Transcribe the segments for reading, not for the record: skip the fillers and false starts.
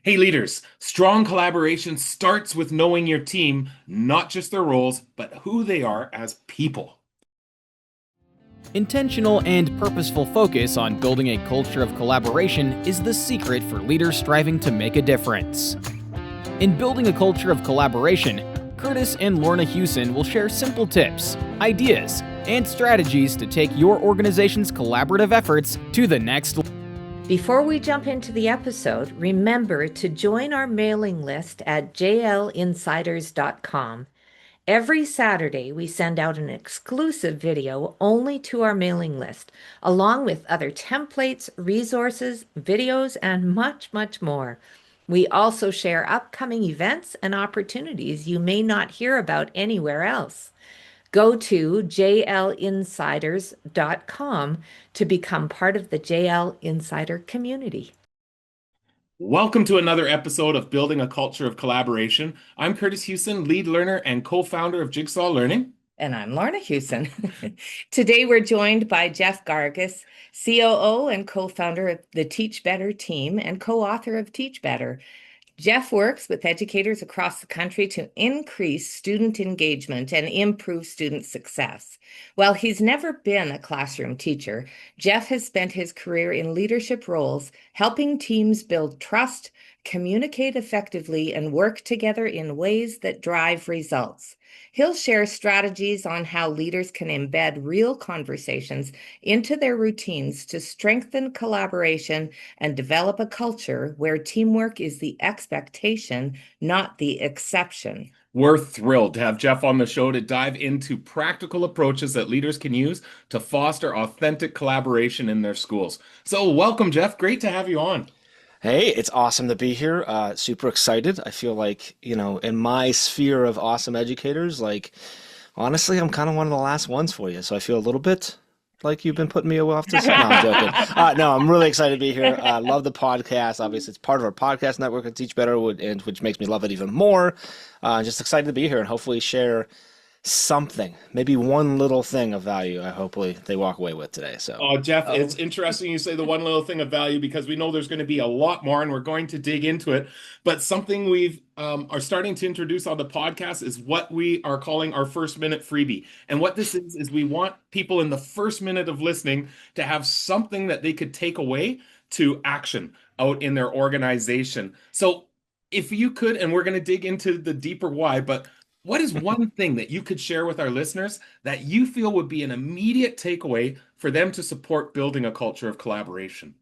Hey leaders, strong collaboration starts with knowing your team, not just their roles, but who they are as people. Intentional and purposeful focus on building a culture of collaboration is the secret for leaders striving to make a difference. In building a culture of collaboration, Curtis and Lorna Hewson will share simple tips, ideas, and strategies to take your organization's collaborative efforts to the next level. Before we jump into the episode, remember to join our mailing list at jlinsiders.com. Every Saturday, we send out an exclusive video only to our mailing list, along with other templates, resources, videos, and much, much more. We also share upcoming events and opportunities you may not hear about anywhere else. Go to jlinsiders.com to become part of the JL Insider community. Welcome to another episode of Building a Culture of Collaboration. I'm Curtis Hewson, lead learner and co-founder of Jigsaw Learning. And I'm Lorna Hewson. Today we're joined by Jeff Gargas, COO and co-founder of the Teach Better team and co-author of Teach Better. Jeff works with educators across the country to increase student engagement and improve student success. While he's never been a classroom teacher, Jeff has spent his career in leadership roles, helping teams build trust, communicate effectively, and work together in ways that drive results. He'll share strategies on how leaders can embed real conversations into their routines to strengthen collaboration and develop a culture where teamwork is the expectation, not the exception. We're thrilled to have Jeff on the show to dive into practical approaches that leaders can use to foster authentic collaboration in their schools. So welcome, Jeff. Great to have you on. Hey, it's awesome to be here. Super excited. I feel like, in my sphere of awesome educators, honestly, I'm kind of one of the last ones for you. So I feel a little bit like you've been putting me off to. No, I'm joking. No, I'm really excited to be here. Love the podcast. Obviously, it's part of our podcast network at Teach Better, which makes me love it even more. Just excited to be here and hopefully share something, maybe one little thing of value. Hopefully they walk away with today. So, Jeff, it's interesting you say the one little thing of value because we know there's going to be a lot more, and we're going to dig into it. But something we've are starting to introduce on the podcast is what we are calling our first minute freebie. And what this is we want people in the first minute of listening to have something that they could take away to action out in their organization. So, if you could, and we're going to dig into the deeper why, but what is one thing that you could share with our listeners that you feel would be an immediate takeaway for them to support building a culture of collaboration?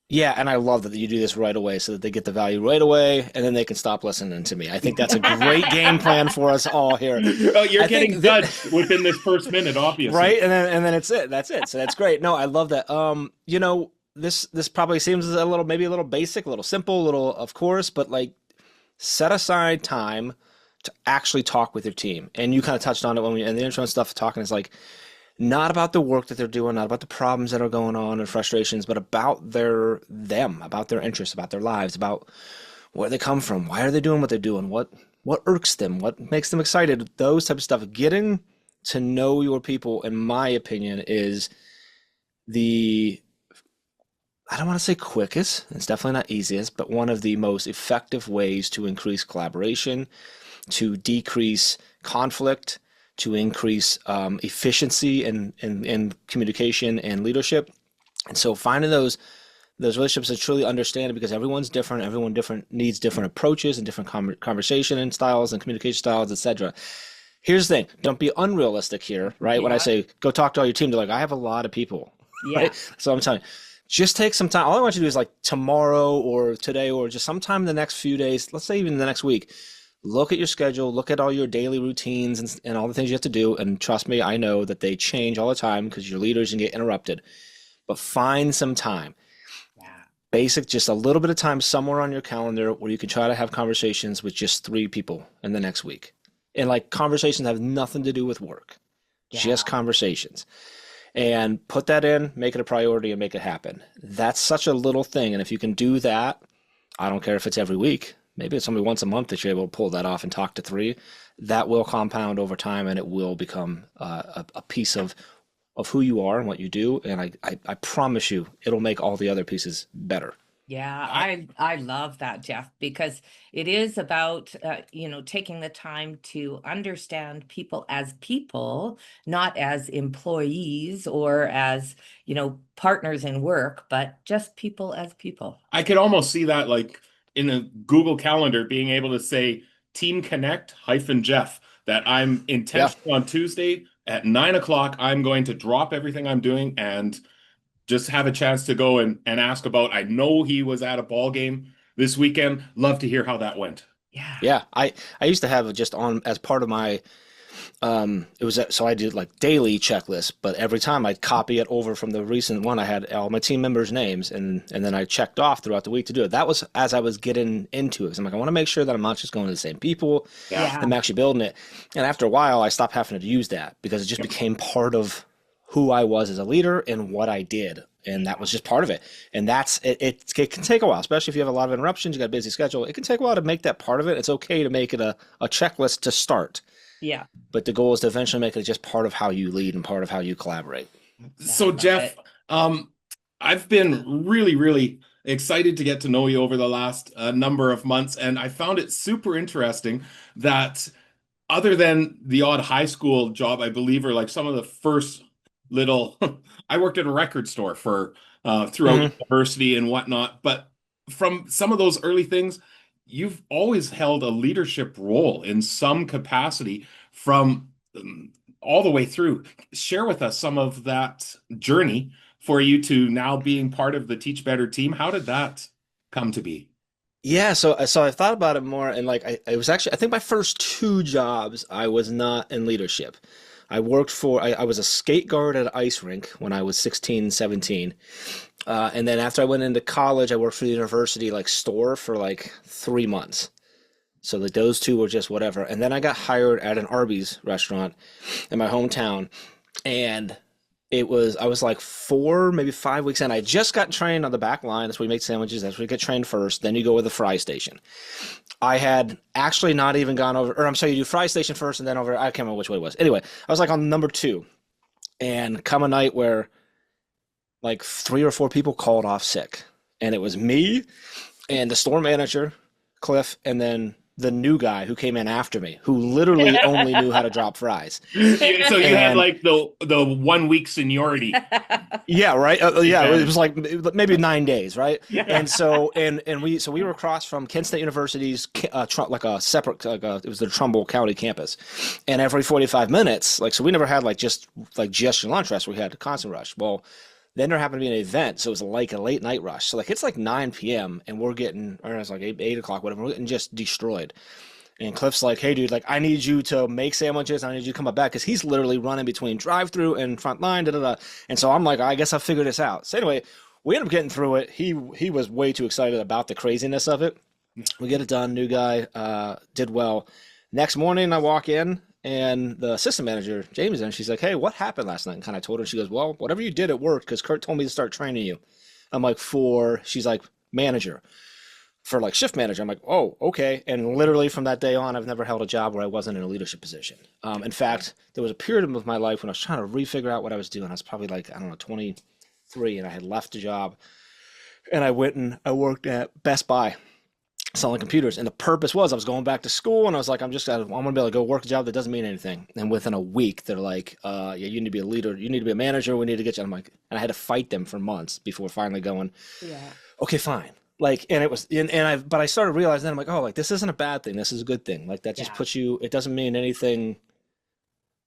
Yeah, and I love that you do this right away so that they get the value right away and then they can stop listening to me. I think that's a great game plan for us all here. Oh, you're getting judged within this first minute, obviously. Right? And then it's it. That's it. So that's great. No, I love that. This probably seems maybe a little basic, a little simple, a little of course, but set aside time to actually talk with your team. And you kind of touched on it in the intro and stuff, talking is not about the work that they're doing, not about the problems that are going on and frustrations, but about them, about their interests, about their lives, about where they come from, why are they doing what they're doing, what irks them, what makes them excited, those type of stuff. Getting to know your people, in my opinion, is I don't want to say quickest, it's definitely not easiest, but one of the most effective ways to increase collaboration, to decrease conflict, to increase efficiency in communication and leadership. And so finding those relationships that truly understand it, because everyone's different, needs different approaches and different conversation and styles and communication styles, etc. Here's the thing, don't be unrealistic here, right? Yeah. When I say go talk to all your team, they're like, I have a lot of people. Yeah. Right? So I'm telling you, just take some time. All I want you to do is tomorrow or today or just sometime in the next few days, let's say even the next week, look at your schedule, look at all your daily routines and all the things you have to do. And trust me, I know that they change all the time because you're leaders and get interrupted. But find some time. Yeah. Just a little bit of time somewhere on your calendar where you can try to have conversations with just 3 people in the next week. And conversations have nothing to do with work. Yeah. Just conversations. And put that in, make it a priority and make it happen. That's such a little thing. And if you can do that, I don't care if it's every week. Maybe it's only once a month that you're able to pull that off and talk to 3. That will compound over time, and it will become a piece of who you are and what you do. And I promise you, it'll make all the other pieces better. Yeah, I, I love that, Jeff, because it is about taking the time to understand people, not as employees or as, partners in work, but just people as people. I could almost see that like in a Google Calendar being able to say Team Connect hyphen Jeff, that I'm Yeah. intentional on Tuesday at 9 o'clock. I'm going to drop everything I'm doing and just have a chance to go and ask about. I know he was at a ball game this weekend. Love to hear how that went. Yeah. Yeah. I used to have it just on as part of my it was so I did like daily checklists, but every time I'd copy it over from the recent one. I had all my team members' names, and then I checked off throughout the week to do it. That was as I was getting into it. 'Cause I'm like, I want to make sure that I'm not just going to the same people. Yeah. Yeah. I'm actually building it. And after a while, I stopped having to use that because it just Yep. became part of who I was as a leader and what I did. And that was just part of it. And that's it. It can take a while, especially if you have a lot of interruptions, you got a busy schedule. It can take a while to make that part of it. It's okay to make it a checklist to start. Yeah. But the goal is to eventually make it just part of how you lead and part of how you collaborate. So, Love Jeff, it. I've been really, really excited to get to know you over the last number of months, and I found it super interesting that other than the odd high school job, I believe, are like some of the first little. I worked at a record store for throughout Hmm. university and whatnot, but from some of those early things, you've always held a leadership role in some capacity from all the way through. Share with us some of that journey for you to now being part of the Teach Better team. How did that come to be? Yeah, so I thought about it more, and like I was actually I think my first two jobs I was not in leadership. I was a skate guard at an ice rink when I was 16, 17. And then after I went into college, I worked for the university like store for like 3 months. So like those two were just whatever. And then I got hired at an Arby's restaurant in my hometown, and I was like 4, maybe 5 weeks in. I just got trained on the back line. That's where you make sandwiches. That's where you get trained first. Then you go with the fry station. I had actually not even gone over, or I'm sorry, you do fry station first and then over. I can't remember which way it was. Anyway, I was like on number two, and come a night where like 3 or 4 people called off sick, and it was me and the store manager, Cliff, and then the new guy who came in after me, who literally only knew how to drop fries. So you had And like the 1 week seniority. yeah, right. Yeah, it advantage. was like maybe 9 days, right? Yeah. We were across from Kent State University's like a separate it was the Trumbull County campus, and every 45 minutes, like so we never had just your lunch rush. We had a constant rush. Well, then there happened to be an event, so it was like a late night rush. So like it's like 9 p.m. and we're getting, or it's like 8 o'clock, whatever. We're getting just destroyed. And Cliff's like, "Hey, dude, like I need you to make sandwiches. I need you to come up back because he's literally running between drive-through and front line, da da da." And so I'm like, I guess I'll figure this out. So anyway, we ended up getting through it. He was way too excited about the craziness of it. We get it done. New guy did well. Next morning, I walk in and the assistant manager, James, and she's like, "Hey, what happened last night?" And kind of told her. She goes, "Well, whatever you did, it worked because Kurt told me to start training you." I'm like, she's like, manager for like shift manager. I'm like, oh, okay. And literally from that day on, I've never held a job where I wasn't in a leadership position. In fact, there was a period of my life when I was trying to refigure out what I was doing. I was probably like, I don't know, 23, and I had left a job, and I went and I worked at Best Buy selling computers. And the purpose was I was going back to school, and I was like, I'm going to be able to go work a job that doesn't mean anything. And within a week, they're like, yeah, you need to be a leader. You need to be a manager. We need to get you. I'm like, and I had to fight them for months before finally going, Yeah. okay, fine. Like, and it was, but I started realizing then I'm like, oh, like this isn't a bad thing. This is a good thing. Like that just Yeah. puts you, it doesn't mean anything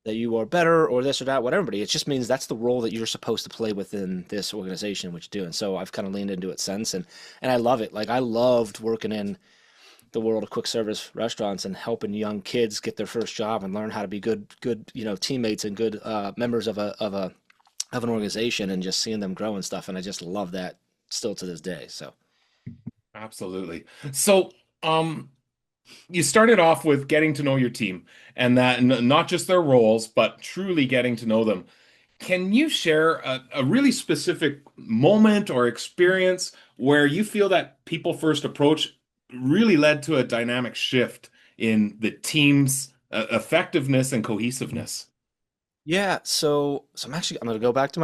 that you are better or this or that, whatever. It just means that's the role that you're supposed to play within this organization, which you do. And so I've kind of leaned into it since, and I love it. Like I loved working in the world of quick service restaurants and helping young kids get their first job and learn how to be good, teammates and good members of an organization, and just seeing them grow and stuff. And I just love that still to this day. So. Absolutely. So, you started off with getting to know your team and that not just their roles, but truly getting to know them. Can you share a really specific moment or experience where you feel that people first approach really led to a dynamic shift in the team's effectiveness and cohesiveness? Yeah, so I'm gonna go back to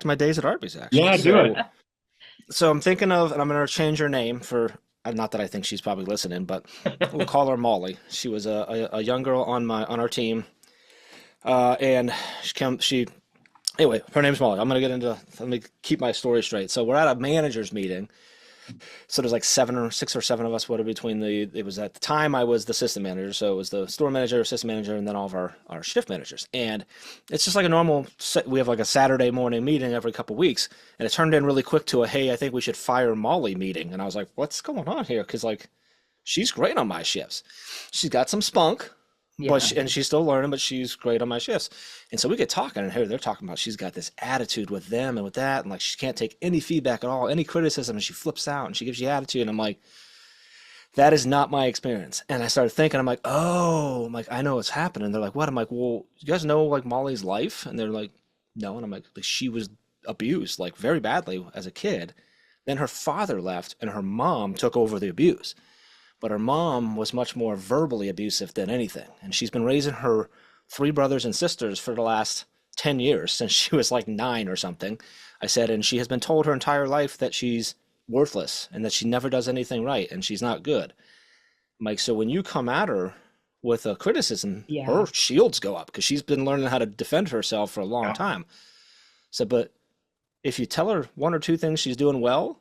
my days at Arby's actually. Yeah, do it. So I'm thinking of, and I'm going to change her name for, not that I think she's probably listening, but we'll call her Molly. She was a young girl on our team, and she anyway, her name's Molly. Let me keep my story straight. So we're at a managers meeting. So there's like 6 or 7 of us. What are between it was at the time I was the assistant manager. So it was the store manager, assistant manager, and then all of our shift managers. And it's just like a normal, we have like a Saturday morning meeting every couple weeks. And it turned in really quick to a, hey, I think we should fire Molly meeting. And I was like, what's going on here? Because like, she's great on my shifts. She's got some spunk, Yeah. and she's still learning, but she's great on my shifts. And so we get talking, and here they're talking about she's got this attitude with them and with that, and like she can't take any feedback at all, any criticism, and she flips out and she gives you attitude. And I'm like, that is not my experience. And I started thinking, I'm like, oh, I'm like, I know what's happening. They're like, what? I'm like, well, you guys know like Molly's life? And they're like, no. And I'm like, she was abused like very badly as a kid. Then her father left, and her mom took over the abuse. But her mom was much more verbally abusive than anything. And she's been raising her 3 brothers and sisters for the last 10 years, since she was like 9 or something. I said, and she has been told her entire life that she's worthless and that she never does anything right and she's not good. I'm like, so when you come at her with a criticism, Yeah. her shields go up because she's been learning how to defend herself for a long time. So, but if you tell her 1 or 2 things she's doing well,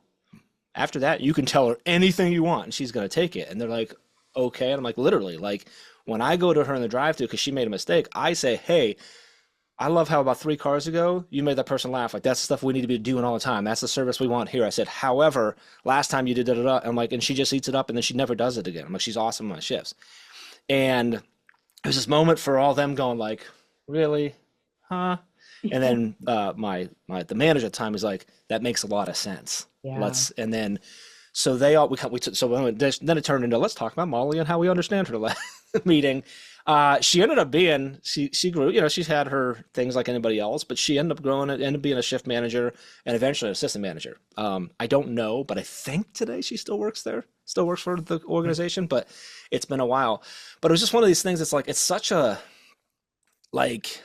after that, you can tell her anything you want and she's going to take it. And they're like, okay. And I'm like, literally, like when I go to her in the drive-thru because she made a mistake, I say, hey, I love how about 3 cars ago, you made that person laugh. Like that's the stuff we need to be doing all the time. That's the service we want here. I said, however, last time you did da da da. I'm like, and she just eats it up and then she never does it again. I'm like, she's awesome on my shifts. And it was this moment for all them going like, really? Huh? And then the manager at the time was like, that makes a lot of sense. Yeah. And then so they all we took, so then it turned into let's talk about Molly and how we understand her last meeting. She ended up being she grew, you know, she's had her things like anybody else, but she ended up being a shift manager and eventually an assistant manager. I don't know, but I think today she still works there, still works for the organization, but it's been a while. But it was just one of these things. It's like it's such a like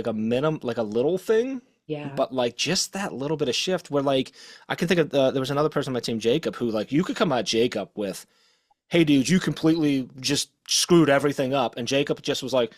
a minimum, like a little thing, Yeah. but like just that little bit of shift where like I can think of there was another person on my team, Jacob, who like you could come at Jacob with, hey dude, you completely just screwed everything up, and Jacob just was like,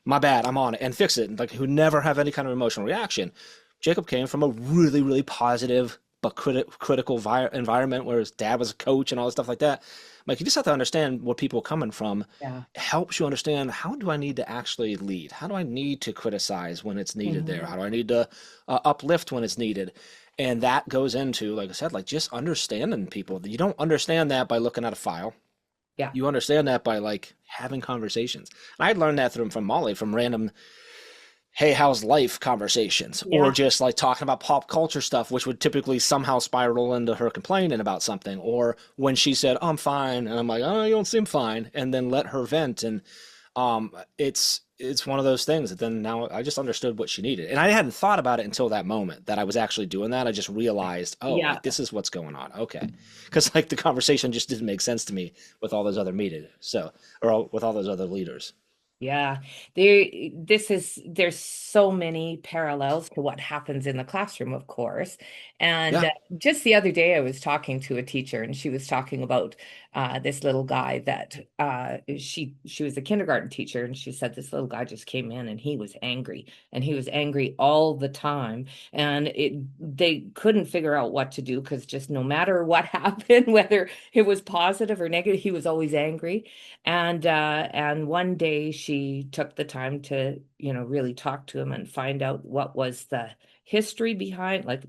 my bad, I'm on it, and fix it, and like who never have any kind of emotional reaction. Jacob came from a really really positive but critical environment where his dad was a coach and all this stuff like that. Like you just have to understand where people are coming from. Yeah. It helps you understand, how do I need to actually lead? How do I need to criticize when it's needed there? How do I need to uplift when it's needed? And that goes into, like I said, like just understanding people. You don't understand that by looking at a file. Yeah. You understand that by like having conversations. And I learned that from Molly, from random, hey, how's life conversations, Yeah. or just like talking about pop culture stuff, which would typically somehow spiral into her complaining about something. Or when she said, I'm fine, and I'm like, oh, you don't seem fine, and then let her vent. And it's one of those things that then now I just understood what she needed. And I hadn't thought about it until that moment that I was actually doing that. I just realized, oh, Yeah. like, this is what's going on. Okay. Because like the conversation just didn't make sense to me with all those other with all those other leaders. Yeah, there's so many parallels to what happens in the classroom, of course. And Yeah. just the other day, I was talking to a teacher, and she was talking about this little guy that she was a kindergarten teacher, and she said this little guy just came in, and he was angry, all the time, and they couldn't figure out what to do because just no matter what happened, whether it was positive or negative, he was always angry. And one day she took the time to, really talk to him and find out what was the history behind, like,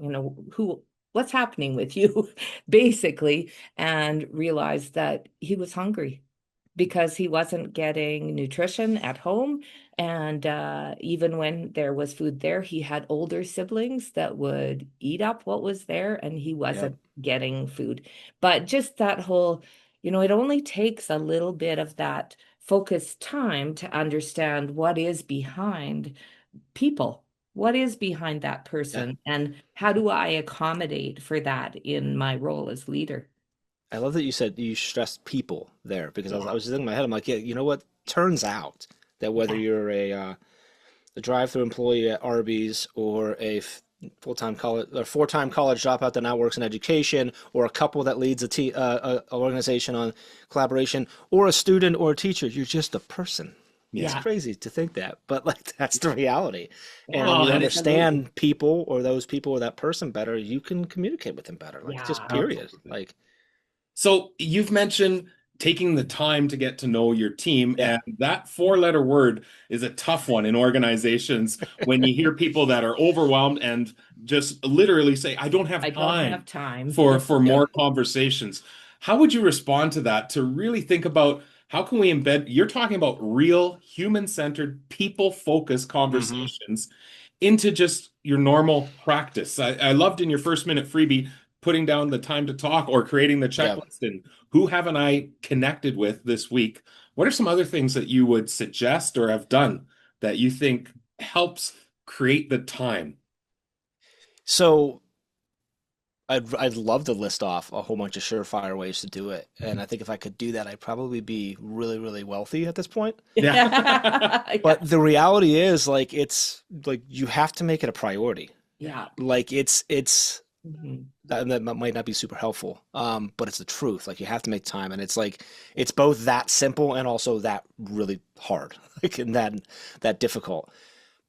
what's happening with you, basically, and realized that he was hungry because he wasn't getting nutrition at home. And even when there was food there, he had older siblings that would eat up what was there, and he Yep. wasn't getting food. But just that whole, it only takes a little bit of that focused time to understand what is behind people. What is behind that Yeah. person, and how do I accommodate for that in my role as leader? I love that you said you stressed people there, because I Yeah. was thinking in my head, I'm like, yeah, you know what? Turns out that whether Yeah. you're a drive-through employee at Arby's or full-time college or four-time college dropout that now works in education, or a couple that leads a organization on collaboration, or a student or a teacher. You're just a person. It's Yeah. crazy to think that, but like that's the reality. And when Oh, you and understand people or those people or that person better, you can communicate with them better. Like just Yeah. period. absolutely. Like So you've mentioned taking the time to get to know your team, yeah, and that four-letter word is a tough one in organizations when you hear people that are overwhelmed and just literally say, "I don't I have don't have time time. for yep. more conversations." How would you respond to that to really think about how can we embed, you're talking about real human-centered, people-focused Hmm. conversations into just your normal practice. I loved in your first minute freebie putting down the time to talk or creating the Yeah. checklist and who haven't I connected with this week? What are some other things that you would suggest or have done that you think helps create the time? So I'd love to list off a whole bunch of surefire ways to do it. And I think if I could do that, I'd probably be really, really wealthy at this point. Yeah. Yeah. But the reality is like it's like you have to make it a priority. Yeah. Like it's Mhm. that might not be super helpful. But it's the truth. Like you have to make time, and it's like it's both that simple and also that really hard, like and that difficult.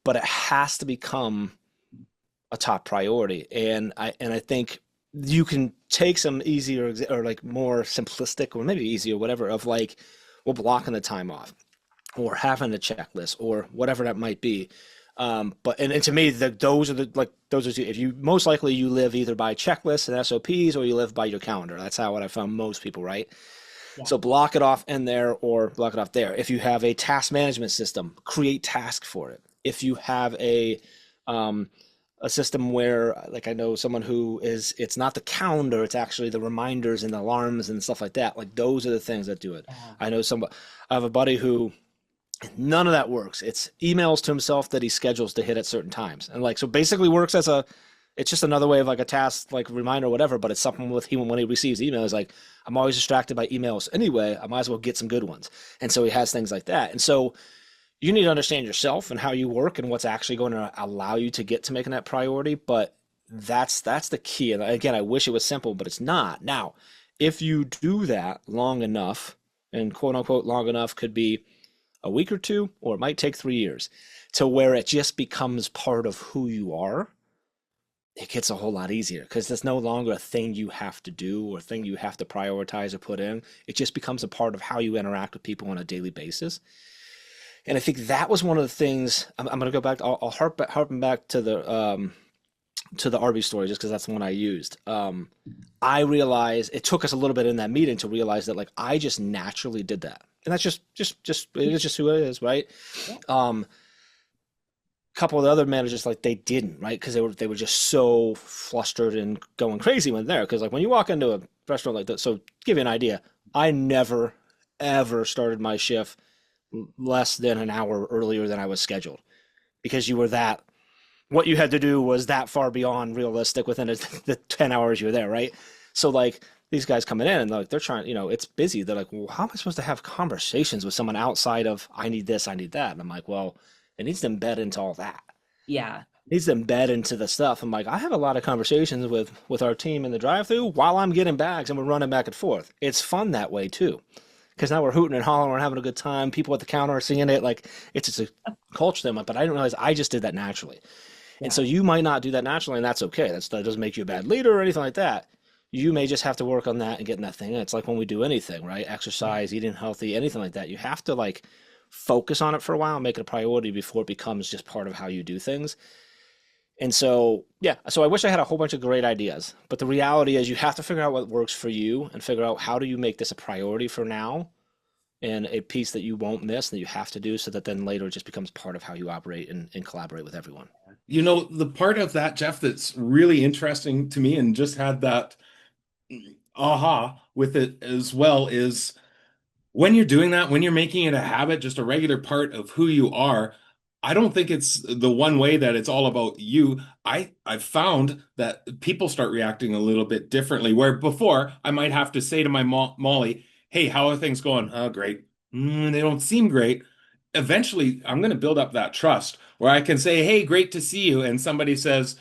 But it has to become a top priority. And I think you can take some easier or like more simplistic or maybe easier, whatever, of like, well, blocking the time off or having a checklist or whatever that might be. And to me, those are the like those are if you most likely you live either by checklists and SOPs or you live by your calendar. That's how what I found most people, right? Yeah. So block it off in there or block it off there. If you have a task management system, create tasks for it. If you have um, a system where, like, I know someone who is, it's not the calendar, it's actually the reminders and the alarms and stuff like that. Like, those are the things that do it. Yeah. I know I have a buddy who none of that works. It's emails to himself that he schedules to hit at certain times. And like, so basically works as it's just another way of like a task, like reminder or whatever, but it's something with him when he receives emails, like, I'm always distracted by emails anyway. I might as well get some good ones. And so he has things like that. And so you need to understand yourself and how you work and what's actually going to allow you to get to making that priority. But that's the key. And again, I wish it was simple, but it's not. Now, if you do that long enough, and quote unquote long enough could be a week or two, or it might take 3 years, to where it just becomes part of who you are, it gets a whole lot easier because there's no longer a thing you have to do or thing you have to prioritize or put in. It just becomes a part of how you interact with people on a daily basis. And I think that was one of the things. I'm going to go back. I'll harpen back to the Arby story just because that's the one I used. I realized it took us a little bit in that meeting to realize that like I just naturally did that, and that's just it is just who it is, right? Um, couple of the other managers like they didn't, right? Because they were just so flustered and going crazy when there. Because like when you walk into a restaurant like that, so give you an idea, I never ever started my shift less than an hour earlier than I was scheduled because you were that what you had to do was that far beyond realistic within the 10 hours you were there, right? So like these guys coming in and like they're trying, it's busy. They're like, well, how am I supposed to have conversations with someone outside of I need this, I need that? And I'm like, well, it needs to embed into all that. Yeah. It needs to embed into the stuff. I'm like, I have a lot of conversations with our team in the drive-through while I'm getting bags and we're running back and forth. It's fun that way too. Because now we're hooting and hollering, we're having a good time. People at the counter are seeing it. Like it's just a culture thing. But I didn't realize I just did that naturally. And Yeah. so you might not do that naturally, and that's okay. That doesn't make you a bad leader or anything like that. You may just have to work on that and getting that thing in. It's like when we do anything, right? Yeah. Exercise, eating healthy, anything like that. You have to like focus on it for a while, make it a priority before it becomes just part of how you do things. And so, yeah, so I wish I had a whole bunch of great ideas, but the reality is you have to figure out what works for you and figure out how do you make this a priority for now and a piece that you won't miss that you have to do so that then later it just becomes part of how you operate and collaborate with everyone. The part of that, Jeff, that's really interesting to me and just had that aha with it as well is when you're doing that, when you're making it a habit, just a regular part of who you are, I don't think it's the one way that it's all about you. I've found that people start reacting a little bit differently, where before I might have to say to my Molly, "Hey, how are things going?" "Oh, great." They don't seem great. Eventually, I'm going to build up that trust where I can say, "Hey, great to see you," and somebody says,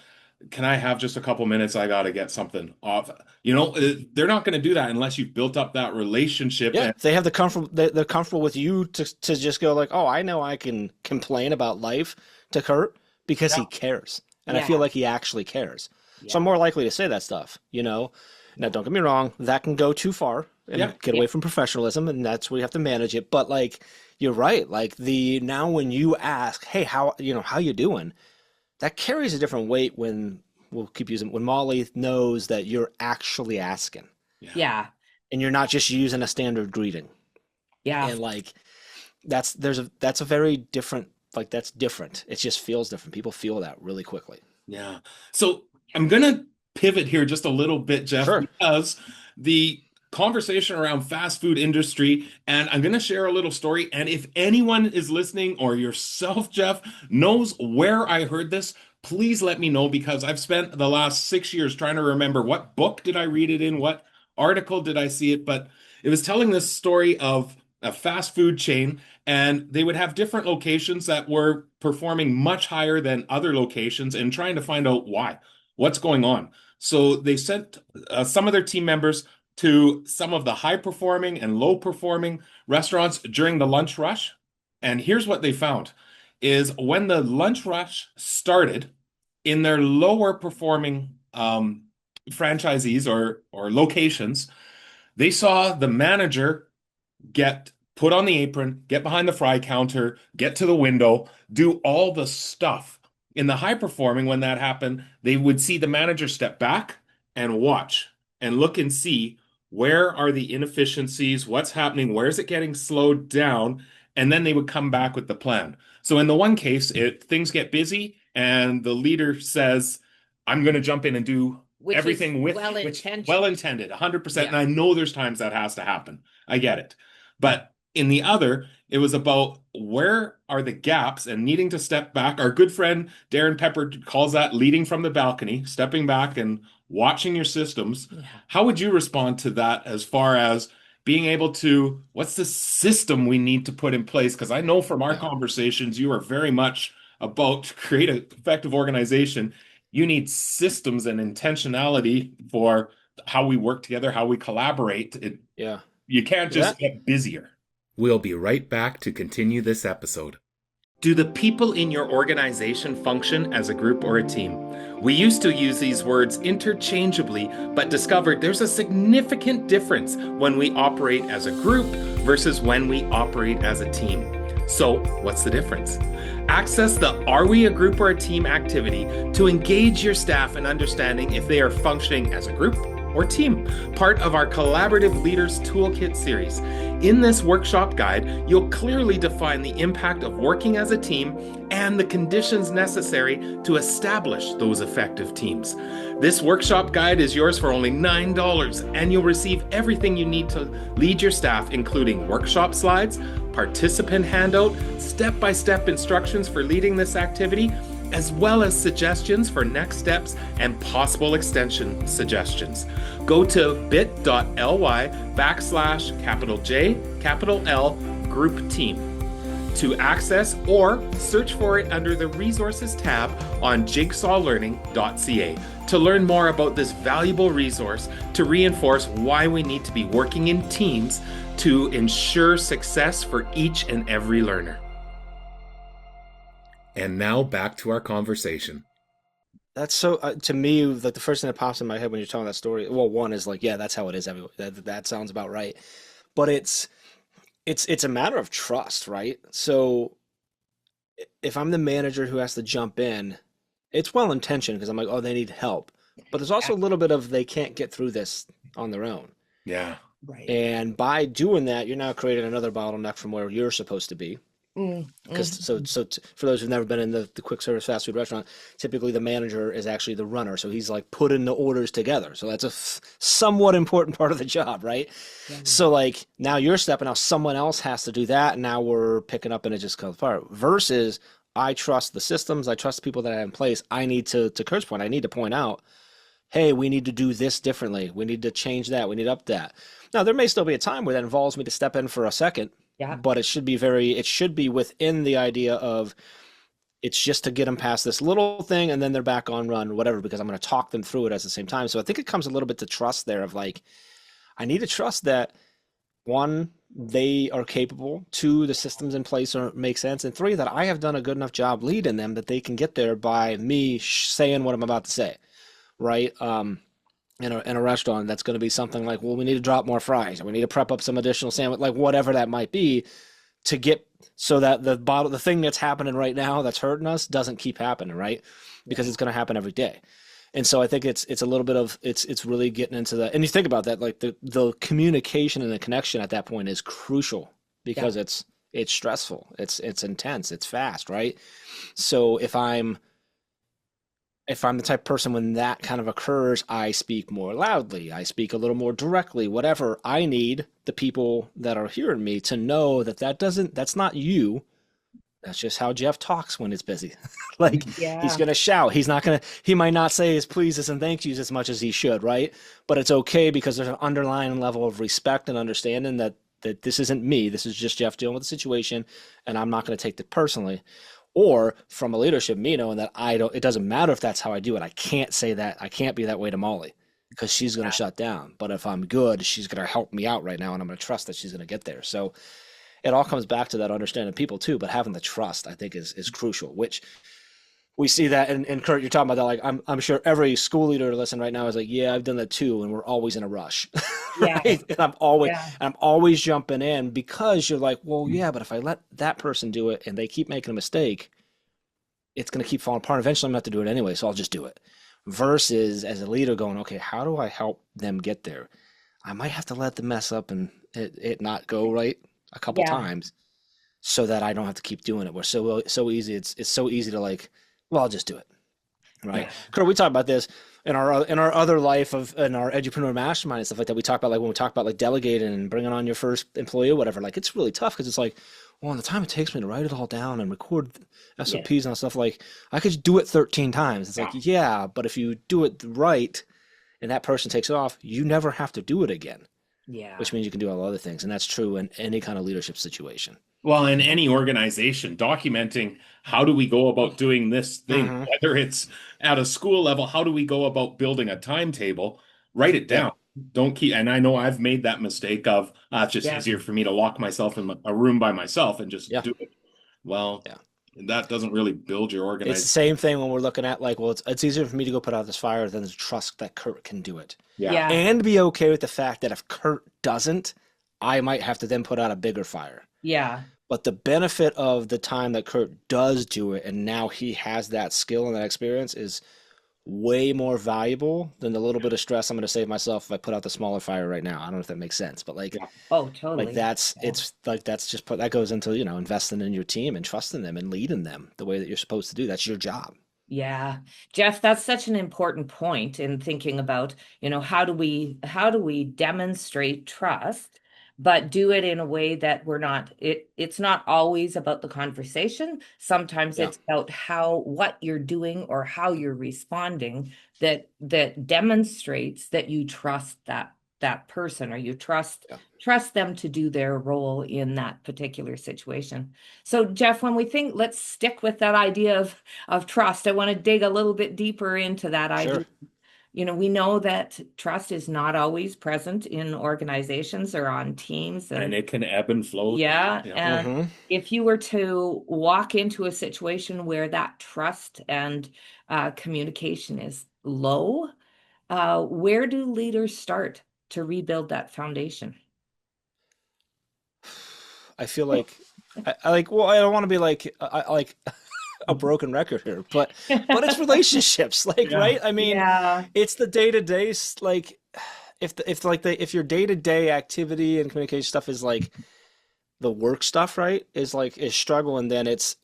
can I have just a couple minutes? I got to get something off. They're not going to do that unless you've built up that relationship. Yeah, they have they're comfortable with you to just go like, oh, I know I can complain about life to Kurt because he cares. And I feel like he actually cares. So I'm more likely to say that stuff, Now, don't get me wrong, that can go too far and get away from professionalism, and that's where you have to manage it. But like, you're right. Like now when you ask, hey, how you doing? That carries a different weight when Molly knows that you're actually asking. Yeah. And you're not just using a standard greeting. Yeah. And like that's a very different, like that's different. It just feels different. People feel that really quickly. Yeah. So I'm gonna pivot here just a little bit, Jeff, because the conversation around fast food industry, and I'm going to share a little story. And if anyone is listening, or yourself, Jeff, knows where I heard this, please let me know, because I've spent the last 6 years trying to remember what book did I read it in, what article did I see it, but it was telling this story of a fast food chain, and they would have different locations that were performing much higher than other locations, and trying to find out what's going on. So they sent some of their team members to some of the high performing and low performing restaurants during the lunch rush. And here's what they found is when the lunch rush started in their lower performing franchisees or locations, they saw the manager get put on the apron, get behind the fry counter, get to the window, do all the stuff. In the high performing, when that happened, they would see the manager step back and watch and look and see where are the inefficiencies, what's happening, where is it getting slowed down, and then they would come back with the plan. So in the one case, things get busy and the leader says, I'm going to jump in and do everything with well-intended, 100%. Yeah. And I know there's times that has to happen. I get it. But in the other, it was about where are the gaps and needing to step back. Our good friend Darren Pepper calls that leading from the balcony, stepping back and watching your systems. Yeah. How would you respond to that as far as being able to, what's the system we need to put in place? Because I know from our conversations, you are very much about to create an effective organization. You need systems and intentionality for how we work together, how we collaborate. You can't just get busier. We'll be right back to continue this episode. Do the people in your organization function as a group or a team? We used to use these words interchangeably, but discovered there's a significant difference when we operate as a group versus when we operate as a team. So, what's the difference? Access the Are We a Group or a Team activity to engage your staff in understanding if they are functioning as a group or team, part of our Collaborative Leaders Toolkit series. In this workshop guide, you'll clearly define the impact of working as a team and the conditions necessary to establish those effective teams. This workshop guide is yours for only $9, and you'll receive everything you need to lead your staff, including workshop slides, participant handout, step-by-step instructions for leading this activity, as well as suggestions for next steps and possible extension suggestions. Go to bit.ly/J group team to access, or search for it under the resources tab on jigsawlearning.ca to learn more about this valuable resource to reinforce why we need to be working in teams to ensure success for each and every learner. And now back to our conversation. That's so, to me, like the first thing that pops in my head when you're telling that story, well, one is like, yeah, that's how it is everywhere. That sounds about right. But it's a matter of trust, right? So if I'm the manager who has to jump in, it's well-intentioned because I'm like, oh, they need help. But there's also a little bit of they can't get through this on their own. Yeah. Right. And by doing that, you're now creating another bottleneck from where you're supposed to be. Because for those who've never been in the quick service fast food restaurant, typically the manager is actually the runner, so he's like putting the orders together. So that's a somewhat important part of the job, right? Yeah. So like now you're stepping out, someone else has to do that, and now we're picking up and it just comes apart. Versus I trust the systems, I trust the people that I have in place. I need to Kurt's point, I need to point out, hey, we need to do this differently. We need to change that. We need to up that. Now there may still be a time where that involves me to step in for a second. Yeah. But it should be within the idea of it's just to get them past this little thing and then they're back on run or whatever, because I'm going to talk them through it at the same time. So I think it comes a little bit to trust there of like, I need to trust that, one, they are capable, two, the systems in place make sense, and three, that I have done a good enough job leading them that they can get there by me saying what I'm about to say, right? In a restaurant, that's going to be something like, well, we need to drop more fries, or we need to prep up some additional sandwich, like whatever that might be, to get so that the thing that's happening right now that's hurting us doesn't keep happening, right? Because it's going to happen every day. And so I think it's a little bit of it's really getting into that. And you think about that, like the communication and the connection at that point is crucial, because it's stressful, it's intense, it's fast, right? So if I'm the type of person, when that kind of occurs, I speak more loudly, I speak a little more directly, whatever. I need the people that are hearing me to know that's not you. That's just how Jeff talks when it's busy. Like, he's going to shout. He might not say his pleases and thank yous as much as he should, right? But it's okay, because there's an underlying level of respect and understanding that this isn't me. This is just Jeff dealing with the situation, and I'm not going to take it personally. Or from a leadership, me knowing that it doesn't matter if that's how I do it. I can't say that. I can't be that way to Molly, because she's going to shut down. But if I'm good, she's going to help me out right now, and I'm going to trust that she's going to get there. So it all comes back to that understanding people too, but having the trust, I think, is crucial, which we see that. And Kurt, you're talking about that. Like, I'm sure every school leader listening right now is like, yeah, I've done that too. And we're always in a rush. Right? And I'm always jumping in, because you're like, well, yeah, but if I let that person do it and they keep making a mistake, it's going to keep falling apart. Eventually I'm going to have to do it anyway. So I'll just do it. Versus as a leader going, okay, how do I help them get there? I might have to let them mess up and it not go right a couple times, so that I don't have to keep doing it. We're so easy. It's so easy to like, well, I'll just do it. Right. Kurt, we talk about this in our other life in our edupreneur mastermind and stuff like that. We talk about, like, when we talk about like delegating and bringing on your first employee or whatever, like, it's really tough, because it's like, well, in the time it takes me to write it all down and record SOPs and stuff, like, I could do it 13 times. It's like, yeah, but if you do it right and that person takes it off, you never have to do it again. Yeah. Which means you can do all other things. And that's true in any kind of leadership situation. Well, in any organization, documenting how do we go about doing this thing, whether it's at a school level, how do we go about building a timetable? Write it down. Don't keep, and I know I've made that mistake of, it's just easier for me to lock myself in a room by myself and just do it. Well, that doesn't really build your organization. It's the same thing when we're looking at, like, well, it's easier for me to go put out this fire than to trust that Kurt can do it. Yeah. And be okay with the fact that if Kurt doesn't, I might have to then put out a bigger fire. Yeah. But the benefit of the time that Kurt does do it, and now he has that skill and that experience, is way more valuable than the little bit of stress I'm going to save myself if I put out the smaller fire right now. I don't know if that makes sense, but like, oh, totally. Like, it's like, that goes into, investing in your team and trusting them and leading them the way that you're supposed to do. That's your job. Yeah. Jeff, that's such an important point in thinking about, how do we demonstrate trust, but do it in a way that it's not always about the conversation. Sometimes it's about what you're doing or how you're responding that demonstrates that you trust that person, or you trust them to do their role in that particular situation. So Jeff, when we think, let's stick with that idea of trust. I want to dig a little bit deeper into that idea. We know that trust is not always present in organizations or on teams. And it can ebb and flow. Yeah. And if you were to walk into a situation where that trust and communication is low, where do leaders start to rebuild that foundation? I feel like, I don't want to be like, a broken record here, but it's relationships, like, right? I mean, it's the day-to-day, like, if your day-to-day activity and communication stuff is like the work stuff, right, is struggling, then it's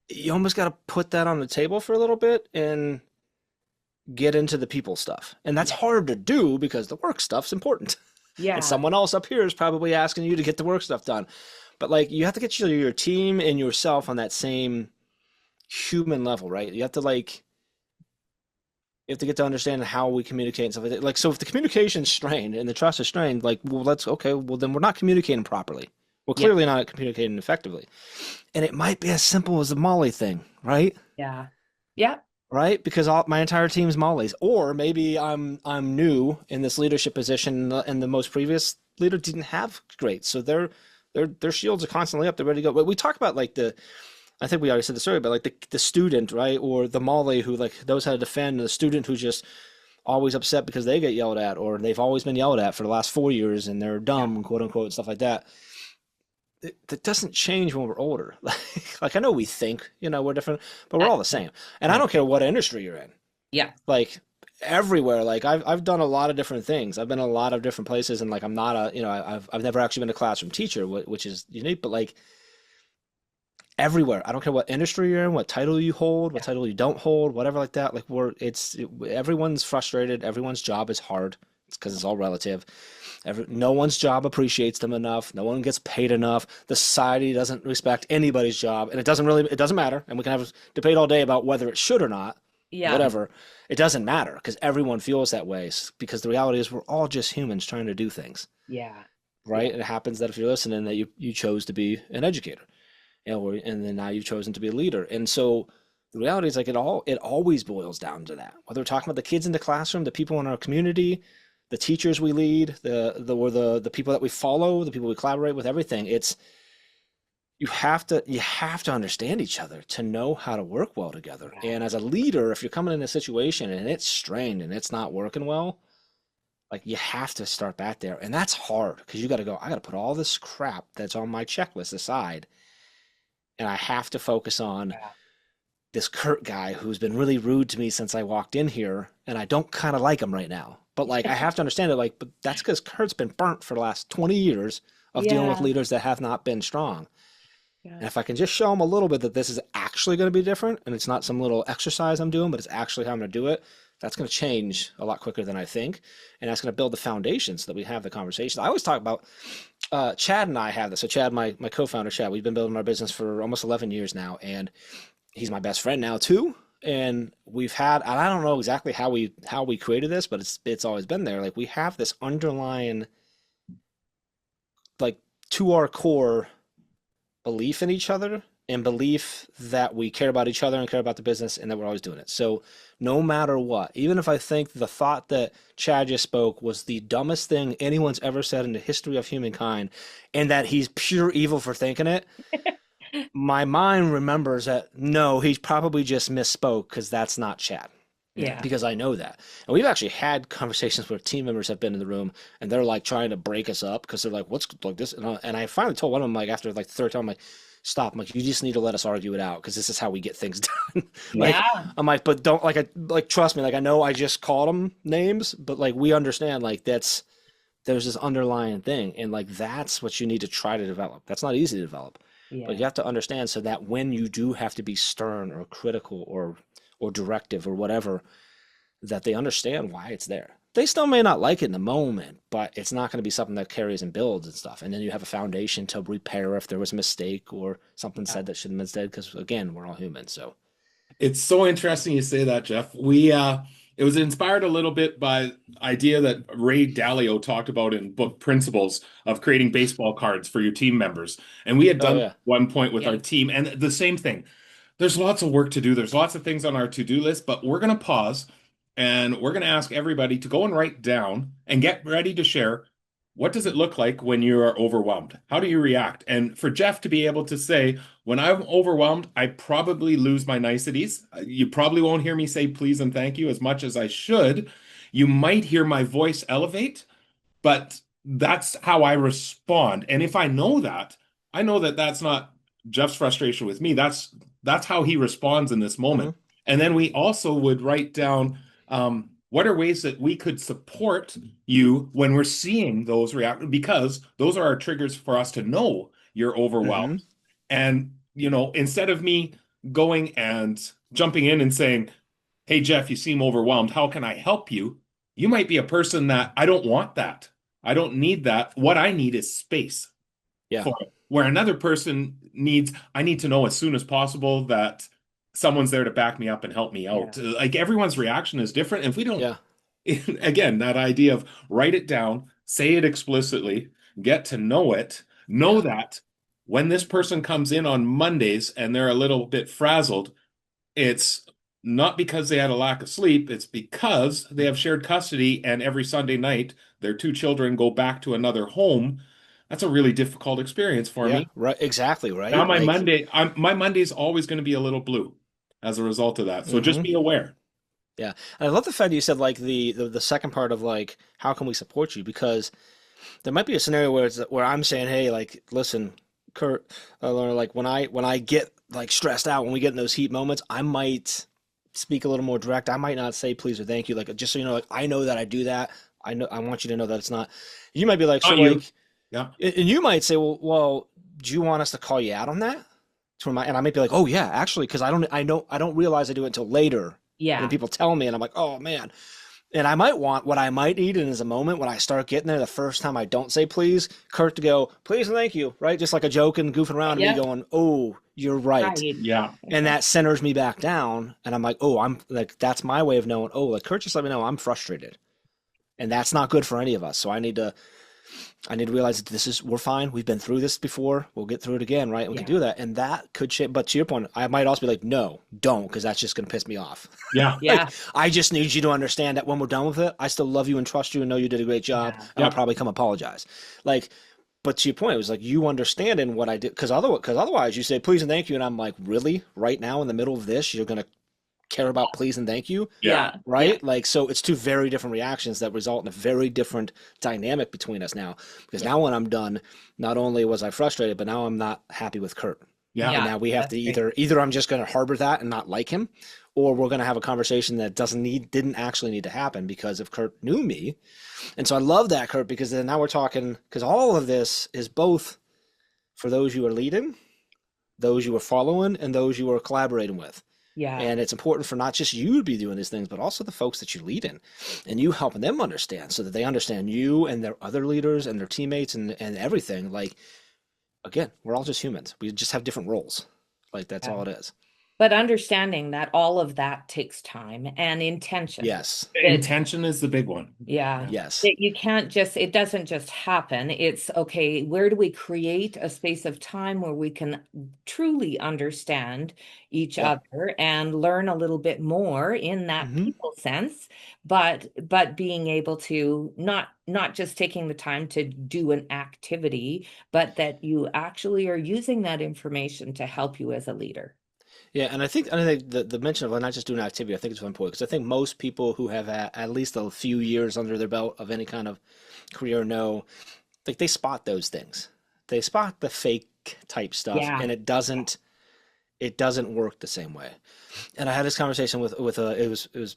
you almost got to put that on the table for a little bit and get into the people stuff. And that's hard to do because the work stuff's important. Yeah. And someone else up here is probably asking you to get the work stuff done. But like, you have to get your team and yourself on that same human level, right? You have to get to understand how we communicate and stuff like that. Like, so if the communication's strained and the trust is strained, like, well, then we're not communicating properly. We're Yeah. clearly not communicating effectively. And it might be as simple as the Molly thing, right? Yeah. Yeah. Right? Because my entire team's Molly's, or maybe I'm new in this leadership position, and the most previous leader didn't have great, so their shields are constantly up, they're ready to go. But we talk about like I think we already said the story, but like the student, right, or the Molly who like knows how to defend, and the student who's just always upset because they get yelled at, or they've always been yelled at for the last 4 years, and they're dumb, quote unquote, and stuff like that. That doesn't change when we're older. Like I know we think, we're different, but we're all the same. And I don't care what industry you're in. Yeah. Like everywhere. Like I've done a lot of different things. I've been in a lot of different places, and like I'm not I've never actually been a classroom teacher, which is unique. But like everywhere, I don't care what industry you're in, what title you hold, what title you don't hold, whatever like that. Like everyone's frustrated. Everyone's job is hard. It's because it's all relative. No one's job appreciates them enough. No one gets paid enough. The society doesn't respect anybody's job, and it doesn't matter. And we can have a debate all day about whether it should or not. Yeah. Whatever. It doesn't matter because everyone feels that way. Because the reality is we're all just humans trying to do things. Yeah. Right. And it happens that if you're listening, that you chose to be an educator, and then now you've chosen to be a leader. And so the reality is like it always boils down to that. Whether we're talking about the kids in the classroom, the people in our community, the teachers we lead, the people that we follow, the people we collaborate with, everything. It's you have to understand each other to know how to work well together. And as a leader, if you're coming in a situation and it's strained and it's not working well, like you have to start back there. And that's hard because I got to put all this crap that's on my checklist aside. And I have to focus on this Kurt guy who's been really rude to me since I walked in here, and I don't kind of like him right now. But like I have to understand it, but that's because Kurt's been burnt for the last 20 years of dealing with leaders that have not been strong. Yeah. And if I can just show him a little bit that this is actually going to be different, and it's not some little exercise I'm doing, but it's actually how I'm going to do it, that's going to change a lot quicker than I think. And that's going to build the foundation so that we have the conversation. I always talk about Chad and I have this. So Chad, my co-founder, Chad, we've been building our business for almost 11 years now, and he's my best friend now too. And I don't know exactly how we created this, but it's always been there. Like we have this underlying, like to our core, belief in each other and belief that we care about each other and care about the business and that we're always doing it. So no matter what, even if I think the thought that Chad just spoke was the dumbest thing anyone's ever said in the history of humankind, and that he's pure evil for thinking it, my mind remembers that no, he's probably just misspoke because that's not Chad. Yeah. Because I know that. And we've actually had conversations where team members have been in the room and they're like trying to break us up because they're like, what's like this? And I finally told one of them, like after like the third time, I'm like, stop. I'm like, you just need to let us argue it out because this is how we get things done. I'm like, but don't trust me. Like, I know I just called them names, but like, we understand like there's this underlying thing. And like, that's what you need to try to develop. That's not easy to develop, but you have to understand so that when you do have to be stern or critical or directive or whatever, that they understand why it's there. They still may not like it in the moment, but it's not going to be something that carries and builds and stuff. And then you have a foundation to repair if there was a mistake or something said that shouldn't have been said, because again, we're all human. So it's so interesting you say that, Jeff. It was inspired a little bit by idea that Ray Dalio talked about in book Principles of creating baseball cards for your team members. And we had done one point with our team, and the same thing. There's lots of work to do. There's lots of things on our to-do list, but we're going to pause and we're going to ask everybody to go and write down and get ready to share. What does it look like when you are overwhelmed? How do you react? And for Jeff to be able to say, when I'm overwhelmed, I probably lose my niceties. You probably won't hear me say please and thank you as much as I should. You might hear my voice elevate, but that's how I respond. And if I know that that's not Jeff's frustration with me. That's how he responds in this moment. Mm-hmm. And then we also would write down what are ways that we could support you when we're seeing those react, because those are our triggers for us to know you're overwhelmed. Mm-hmm. And, instead of me going and jumping in and saying, hey, Jeff, you seem overwhelmed. How can I help you? You might be a person that I don't want that. I don't need that. What I need is space. Yeah. For it. Where another person I need to know as soon as possible that someone's there to back me up and help me out. Yeah. Like everyone's reaction is different. And if we don't, again, that idea of write it down, say it explicitly, get to know it, Know that when this person comes in on Mondays and they're a little bit frazzled, it's not because they had a lack of sleep, it's because they have shared custody and every Sunday night their two children go back to another home. That's a really difficult experience for Yeah, me. right. Exactly, Now right? Like, My Monday is always going to be a little blue as a result of that. So just hmm be aware. yeah. And I love the fact that you said like the second part of like how can we support you? Because there might be a scenario where where I'm saying, hey, like, listen, Kurt, Laura, like when I get like stressed out, when we get in those heat moments, I might speak a little more direct. I might not say please or thank you, like just so you know, like I know that I do that. I know I want you to know that it's not. You might be like, so Not you. like, Yeah. and you might say, well, do you want us to call you out on that? And I might be like, oh yeah, actually, because I don't realize I do it until later. And then Yeah. people tell me, and I'm like, oh man. And I might want what I might need, and is a moment when I start getting there the first time I don't say please, Kurt to go, please and thank you, right? Just like a joke and goofing around, and me Yep. going, oh, you're right. Right. Yeah. And that centers me back down. And I'm like, oh, I'm like, that's my way of knowing, oh, like Kurt just let me know I'm frustrated. And that's not good for any of us. So I need to realize that we're fine. We've been through this before. We'll get through it again, right? We can Yeah. do that. And that could change. But to your point, I might also be like, no, don't, because that's just going to piss me off. Yeah. Yeah. Like, I just need you to understand that when we're done with it, I still love you and trust you and know you did a great job. Yeah. And Yeah. I'll probably come apologize. Like, but to your point, it was like you understanding what I did. Because otherwise you say please and thank you. And I'm like, really? Right now in the middle of this, you're going to care about please and thank you? Yeah. Right? Yeah. Like, so it's two very different reactions that result in a very different dynamic between us now. Because now when I'm done, not only was I frustrated, but now I'm not happy with Kurt. Yeah. And Yeah. now we have That's to great. either I'm just going to harbor that and not like him, or we're going to have a conversation that didn't actually need to happen because if Kurt knew me. And so I love that, Kurt, because then now we're talking, because all of this is both for those you are leading, those you are following, and those you are collaborating with. Yeah. And it's important for not just you to be doing these things, but also the folks that you lead in and you helping them understand so that they understand you and their other leaders and their teammates and everything. Like, again, we're all just humans. We just have different roles. Like, that's all it is. But understanding that all of that takes time and intention. Yes. Intention is the big one. Yeah. Yes. You can't just, it doesn't just happen. It's okay, where do we create a space of time where we can truly understand each Yeah. other and learn a little bit more in that Mhm. people sense, but being able to not just taking the time to do an activity, but that you actually are using that information to help you as a leader. Yeah, and I think the mention of not just doing activity, I think it's important because I think most people who have at least a few years under their belt of any kind of career know, like they spot those things. They spot the fake type stuff, Yeah. and it doesn't work the same way. And I had this conversation with it was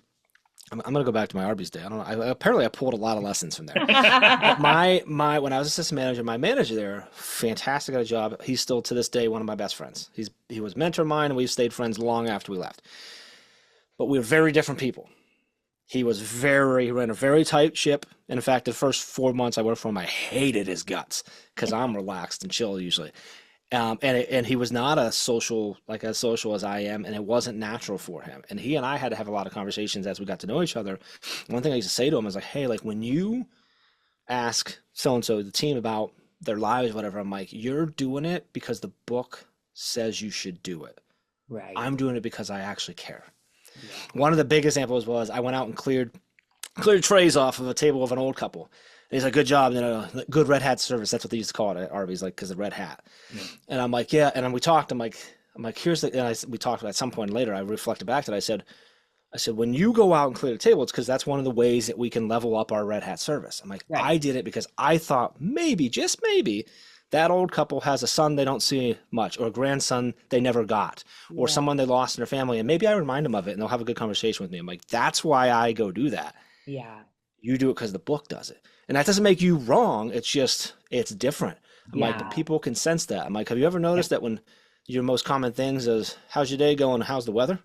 I'm gonna go back to my Arby's day. I don't know. Apparently I pulled a lot of lessons from there. But my when I was assistant manager, my manager there, fantastic at a job. He's still to this day one of my best friends. He was a mentor of mine, and we've stayed friends long after we left. But we were very different people. He ran a very tight ship. And in fact, the first 4 months I worked for him, I hated his guts because I'm relaxed and chill usually. And he was not as social as I am, and it wasn't natural for him. And he and I had to have a lot of conversations as we got to know each other. One thing I used to say to him is like, hey, like when you ask so-and-so, the team about their lives, whatever, I'm like, you're doing it because the book says you should do it. Right. I'm doing it because I actually care. Yeah. One of the big examples was I went out and cleared trays off of a table of an old couple. And he's like, good job, good red hat service. That's what they used to call it at Arby's, like, because the red hat. Yeah. And I'm like, yeah. And then we talked. I'm like, here's the. And we talked at some point later. I reflected back to it. I said, when you go out and clear the table, it's because that's one of the ways that we can level up our red hat service. I'm like, Right. I did it because I thought maybe, just maybe, that old couple has a son they don't see much, or a grandson they never got, or Yeah. someone they lost in their family, and maybe I remind them of it, and they'll have a good conversation with me. I'm like, that's why I go do that. Yeah. You do it because the book does it. And that doesn't make you wrong. It's just, it's different. I'm like, but Yeah. people can sense that. I'm like, have you ever noticed that when your most common things is, how's your day going? How's the weather?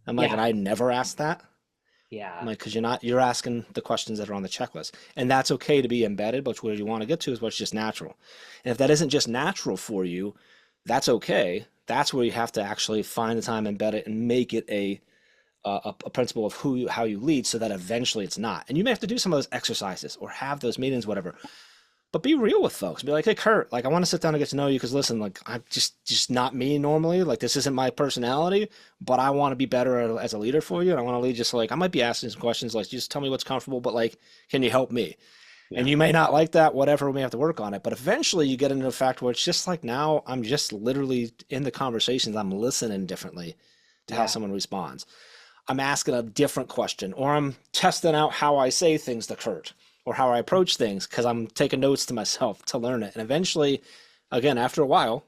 I'm like, Yeah. and I never ask that. Yeah. I'm like, because you're asking the questions that are on the checklist. And that's okay to be embedded, but where you want to get to is what's just natural. And if that isn't just natural for you, that's okay. That's where you have to actually find the time, embed it, and make it a principle of how you lead so that eventually it's not. And you may have to do some of those exercises or have those meetings, whatever. but be real with folks. Be like, hey, Kurt, like I want to sit down and get to know you because listen, like I'm just not me normally. Like this isn't my personality, but I want to be better as a leader for you. And I want to lead just like I might be asking some questions like just tell me what's comfortable, but like, can you help me? And you may not like that, whatever, we may have to work on it. But eventually you get into the fact where it's just like now I'm just literally in the conversations, I'm listening differently to how someone responds. I'm asking a different question, or I'm testing out how I say things to Kurt or how I approach things because I'm taking notes to myself to learn it. And eventually, again, after a while,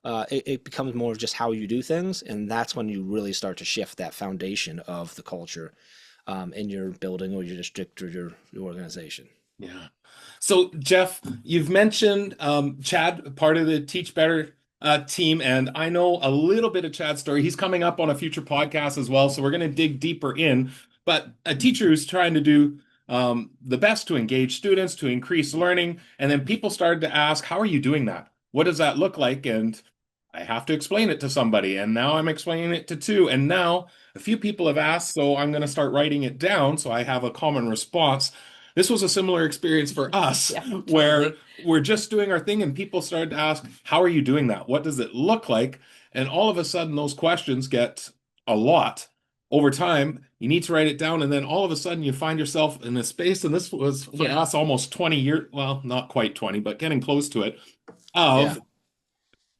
it becomes more of just how you do things. And that's when you really start to shift that foundation of the culture in your building or your district or your organization. Yeah. So, Jeff, you've mentioned Chad, part of the Teach Better team, and I know a little bit of Chad's story. He's coming up on a future podcast as well, so we're going to dig deeper in. But a teacher who's trying to do the best to engage students, to increase learning, and then people started to ask, how are you doing that? What does that look like? And I have to explain it to somebody, and now I'm explaining it to two, and now a few people have asked, so I'm going to start writing it down so I have a common response. This was a similar experience for us where we're just doing our thing and people started to ask, how are you doing that? What does it look like? And all of a sudden those questions get a lot over time. You need to write it down. And then all of a sudden you find yourself in a space. And this was for us almost 20 years. Well, not quite 20, but getting close to it of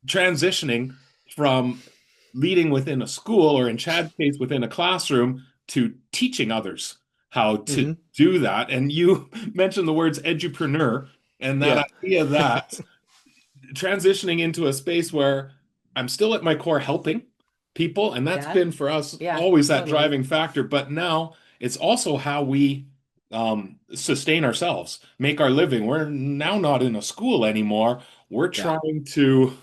transitioning from leading within a school or in Chad's case within a classroom to teaching others how to do that. And you mentioned the words edupreneur and that idea that transitioning into a space where I'm still at my core helping people. And that's been for us always that driving factor. But now it's also how we sustain ourselves, make our living. We're now not in a school anymore. We're trying to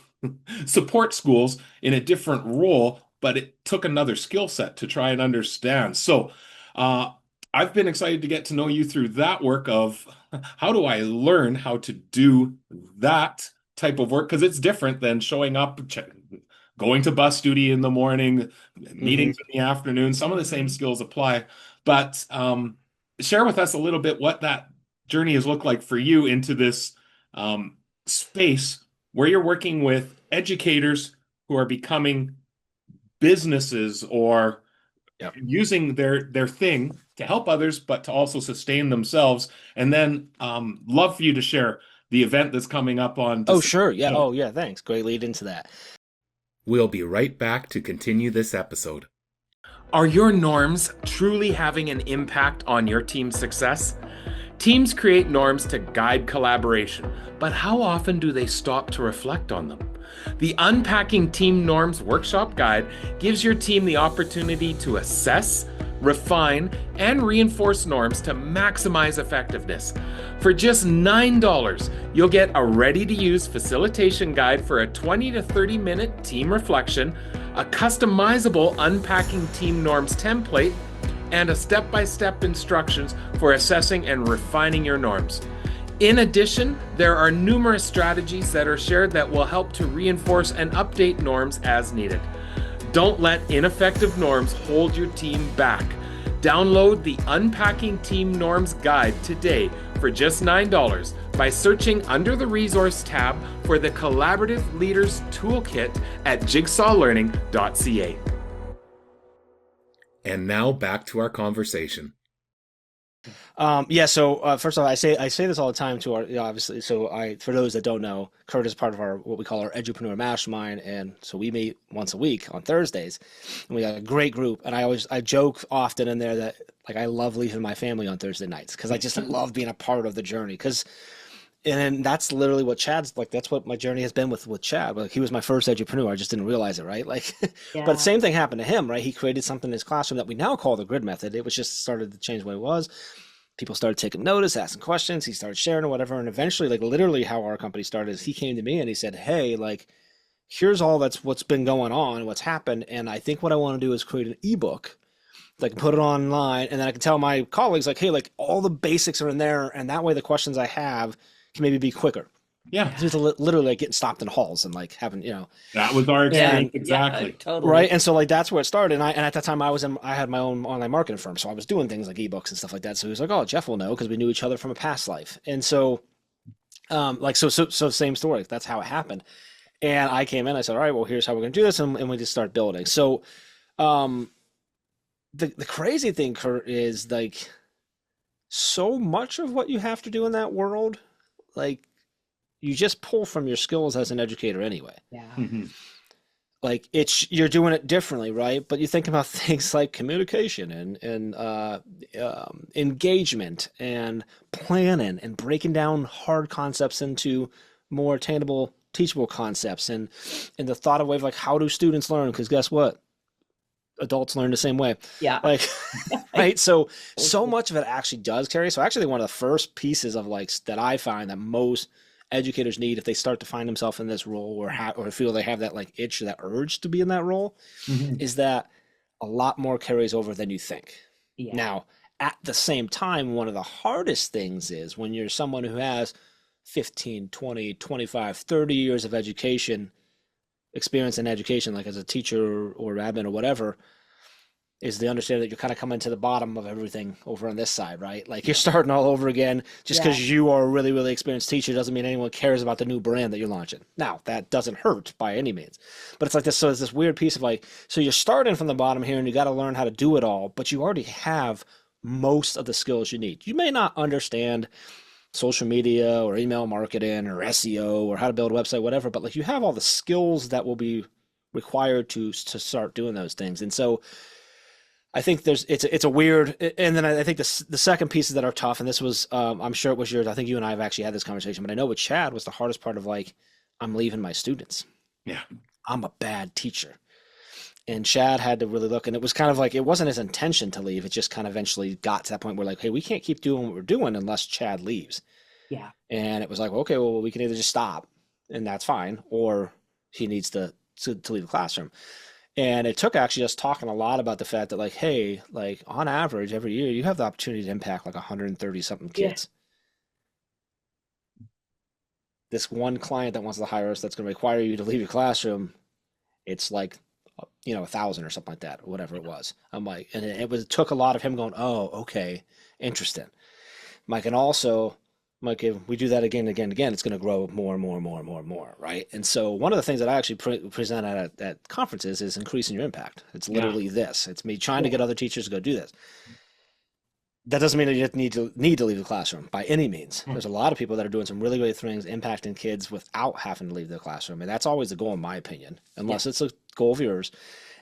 support schools in a different role, but it took another skill set to try and understand. So, I've been excited to get to know you through that work of how do I learn how to do that type of work? Because it's different than showing up, going to bus duty in the morning, meetings in the afternoon. Some of the same skills apply. But share with us a little bit what that journey has looked like for you into this space where you're working with educators who are becoming businesses or using their thing to help others, but to also sustain themselves. And then love for you to share the event that's coming up on December. Oh, sure. Yeah. Oh, yeah. Thanks. Great lead into that. We'll be right back to continue this episode. Are your norms truly having an impact on your team's success? Teams create norms to guide collaboration, but how often do they stop to reflect on them? The Unpacking Team Norms Workshop Guide gives your team the opportunity to assess, refine, and reinforce norms to maximize effectiveness. For just $9, you'll get a ready-to-use facilitation guide for a 20 to 30-minute team reflection, a customizable Unpacking Team Norms template, and a step-by-step instructions for assessing and refining your norms. In addition, there are numerous strategies that are shared that will help to reinforce and update norms as needed. Don't let ineffective norms hold your team back. Download the Unpacking Team Norms Guide today for just $9 by searching under the Resource tab for the Collaborative Leaders Toolkit at jigsawlearning.ca. And now back to our conversation. So first of all, I say this all the time to our obviously. So for those that don't know, Kurt is part of our what we call our Edupreneur Mastermind, and so we meet once a week on Thursdays, and we got a great group. And I joke often in there that like I love leaving my family on Thursday nights because I just love being a part of the journey. And that's literally what Chad's like. That's what my journey has been with Chad. Like he was my first edupreneur. I just didn't realize it, right? Like, but the same thing happened to him, right? He created something in his classroom that we now call the grid method. It was just started to change what it was. People started taking notice, asking questions. He started sharing or whatever. And eventually, like literally how our company started is he came to me and he said, hey, like, here's all what's been going on, what's happened. And I think what I want to do is create an ebook, like put it online. And then I can tell my colleagues like, hey, like all the basics are in there. And that way the questions I have can maybe be quicker. Yeah. It's literally like getting stopped in halls and like having, that was our experience. Exactly. Totally. Right. And so like, that's where it started. And at that time I had my own online marketing firm. So I was doing things like ebooks and stuff like that. So he was like, oh, Jeff will know because we knew each other from a past life. And so So same story. That's how it happened. And I came in, I said, all right, well, here's how we're going to do this. And we just start building. So, um, the crazy thing, Kurt, is like so much of what you have to do in that world, like you just pull from your skills as an educator anyway. Yeah. Mm-hmm. Like you're doing it differently, right? But you think about things like communication and engagement and planning and breaking down hard concepts into more attainable, teachable concepts, and the thought of way of like, how do students learn? Because guess what? Adults learn the same way. Yeah. Like, right. So much of it actually does carry. So actually one of the first pieces of like that I find that most educators need if they start to find themselves in this role or feel they have that like itch or that urge to be in that role is that a lot more carries over than you think. Yeah. Now, at the same time, one of the hardest things is when you're someone who has 15, 20, 25, 30 years of education experience in education, like as a teacher or admin or whatever, is the understanding that you're kind of coming to the bottom of everything over on this side, right? Like you're starting all over again. Just because you are a really, really experienced teacher doesn't mean anyone cares about the new brand that you're launching. Now, that doesn't hurt by any means. But it's like this, so it's this weird piece of like, so you're starting from the bottom here and you got to learn how to do it all, but you already have most of the skills you need. You may not understand social media or email marketing or SEO or how to build a website, whatever, but like you have all the skills that will be required to start doing those things. And so I think it's a weird, and then I think the second pieces that are tough, and this was, I'm sure it was yours. I think you and I have actually had this conversation, but I know with Chad was the hardest part of like, I'm leaving my students. Yeah. I'm a bad teacher. And Chad had to really look, and it was kind of like, it wasn't his intention to leave. It just kind of eventually got to that point where like, hey, we can't keep doing what we're doing unless Chad leaves. Yeah. And it was like, well, okay, well, we can either just stop and that's fine, or he needs to leave the classroom. And it took actually us talking a lot about the fact that like, hey, like on average every year you have the opportunity to impact like 130 something kids. Yeah. This one client that wants to hire us that's going to require you to leave your classroom, it's like, 1,000 or something like that, or whatever it was. I'm like, and it took a lot of him going, oh, okay, interesting. Mike, and also, Mike, if we do that again and again and again, it's going to grow more and more and more and more and more, right? And so one of the things that I actually present at conferences is increasing your impact. It's literally this. It's me trying to get other teachers to go do this. That doesn't mean that you need to leave the classroom by any means. There's a lot of people that are doing some really great things, impacting kids without having to leave the classroom. And that's always the goal, in my opinion, unless it's a goal of yours.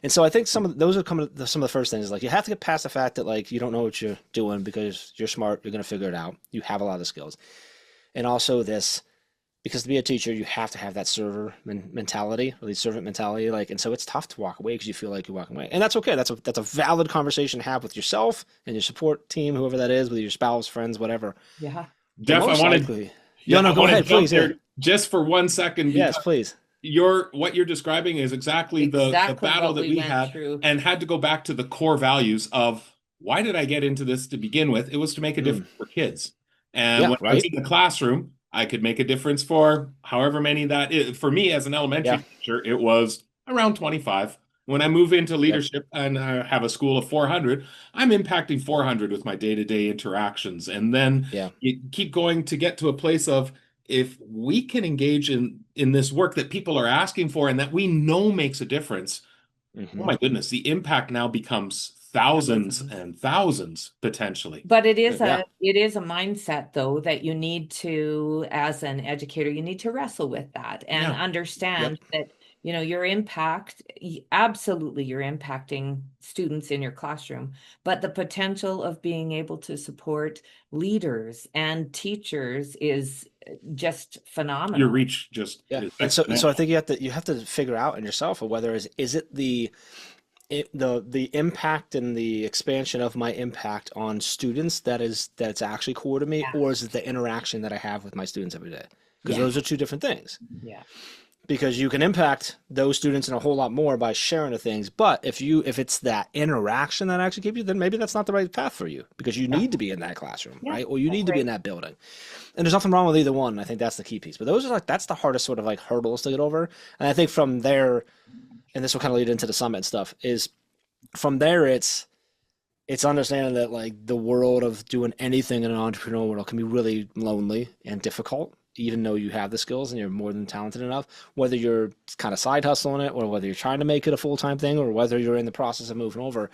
And so I think some of the first things. Like you have to get past the fact that like you don't know what you're doing because you're smart, you're going to figure it out. You have a lot of skills. And also this, because to be a teacher, you have to have that server mentality, or the servant mentality. Like, and so it's tough to walk away because you feel like you're walking away. And that's okay. That's a valid conversation to have with yourself and your support team, whoever that is, with your spouse, friends, whatever. Yeah. Jeff, I wanted go ahead, please. Just for 1 second. Yes, please. What you're describing is exactly the battle that we had through. And had to go back to the core values of why did I get into this to begin with? It was to make a difference for kids. And when I was in the classroom, I could make a difference for however many that is. For me as an elementary teacher, it was around 25. When I move into leadership and have a school of 400, I'm impacting 400 with my day-to-day interactions. And then you keep going to get to a place of, if we can engage in this work that people are asking for and that we know makes a difference, oh my goodness, the impact now becomes thousands and thousands potentially. But it is a mindset though that you need to, as an educator, you need to wrestle with that and understand that your impact, absolutely you're impacting students in your classroom, but the potential of being able to support leaders and teachers is just phenomenal. Your reach just and so I think you have to figure out in yourself whether is it the impact and the expansion of my impact on students that's actually core to me, or is it the interaction that I have with my students every day? Because those are two different things. Yeah. Because you can impact those students in a whole lot more by sharing the things, but if it's that interaction that actually keeps you, then maybe that's not the right path for you, because you need to be in that classroom, right? Or you need to be in that building. And there's nothing wrong with either one. I think that's the key piece. But those are that's the hardest sort of like hurdles to get over. And I think from there, and this will kind of lead into the summit stuff, is from there it's it's understanding that like the world of doing anything in an entrepreneurial world can be really lonely and difficult, even though you have the skills and you're more than talented enough, whether you're kind of side hustling it or whether you're trying to make it a full-time thing or whether you're in the process of moving over.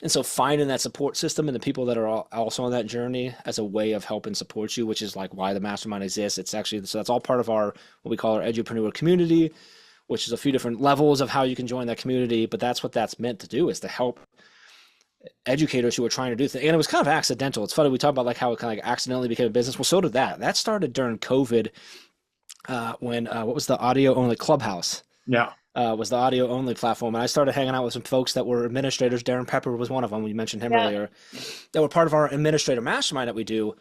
And so finding that support system and the people that are also on that journey as a way of helping support you, which is like why the mastermind exists. It's actually, so that's all part of our, what we call our edupreneur community, which is a few different levels of how you can join that community. But that's what that's meant to do, is to help educators who are trying to do things. And it was kind of accidental. It's funny, we talk about like how it kind of like accidentally became a business. Well, so did that. That started during COVID, when what was the audio only Clubhouse? Yeah. Was the audio only platform. And I started hanging out with some folks that were administrators. Darren Pepper was one of them. We mentioned him earlier. That were part of our administrator mastermind that we do.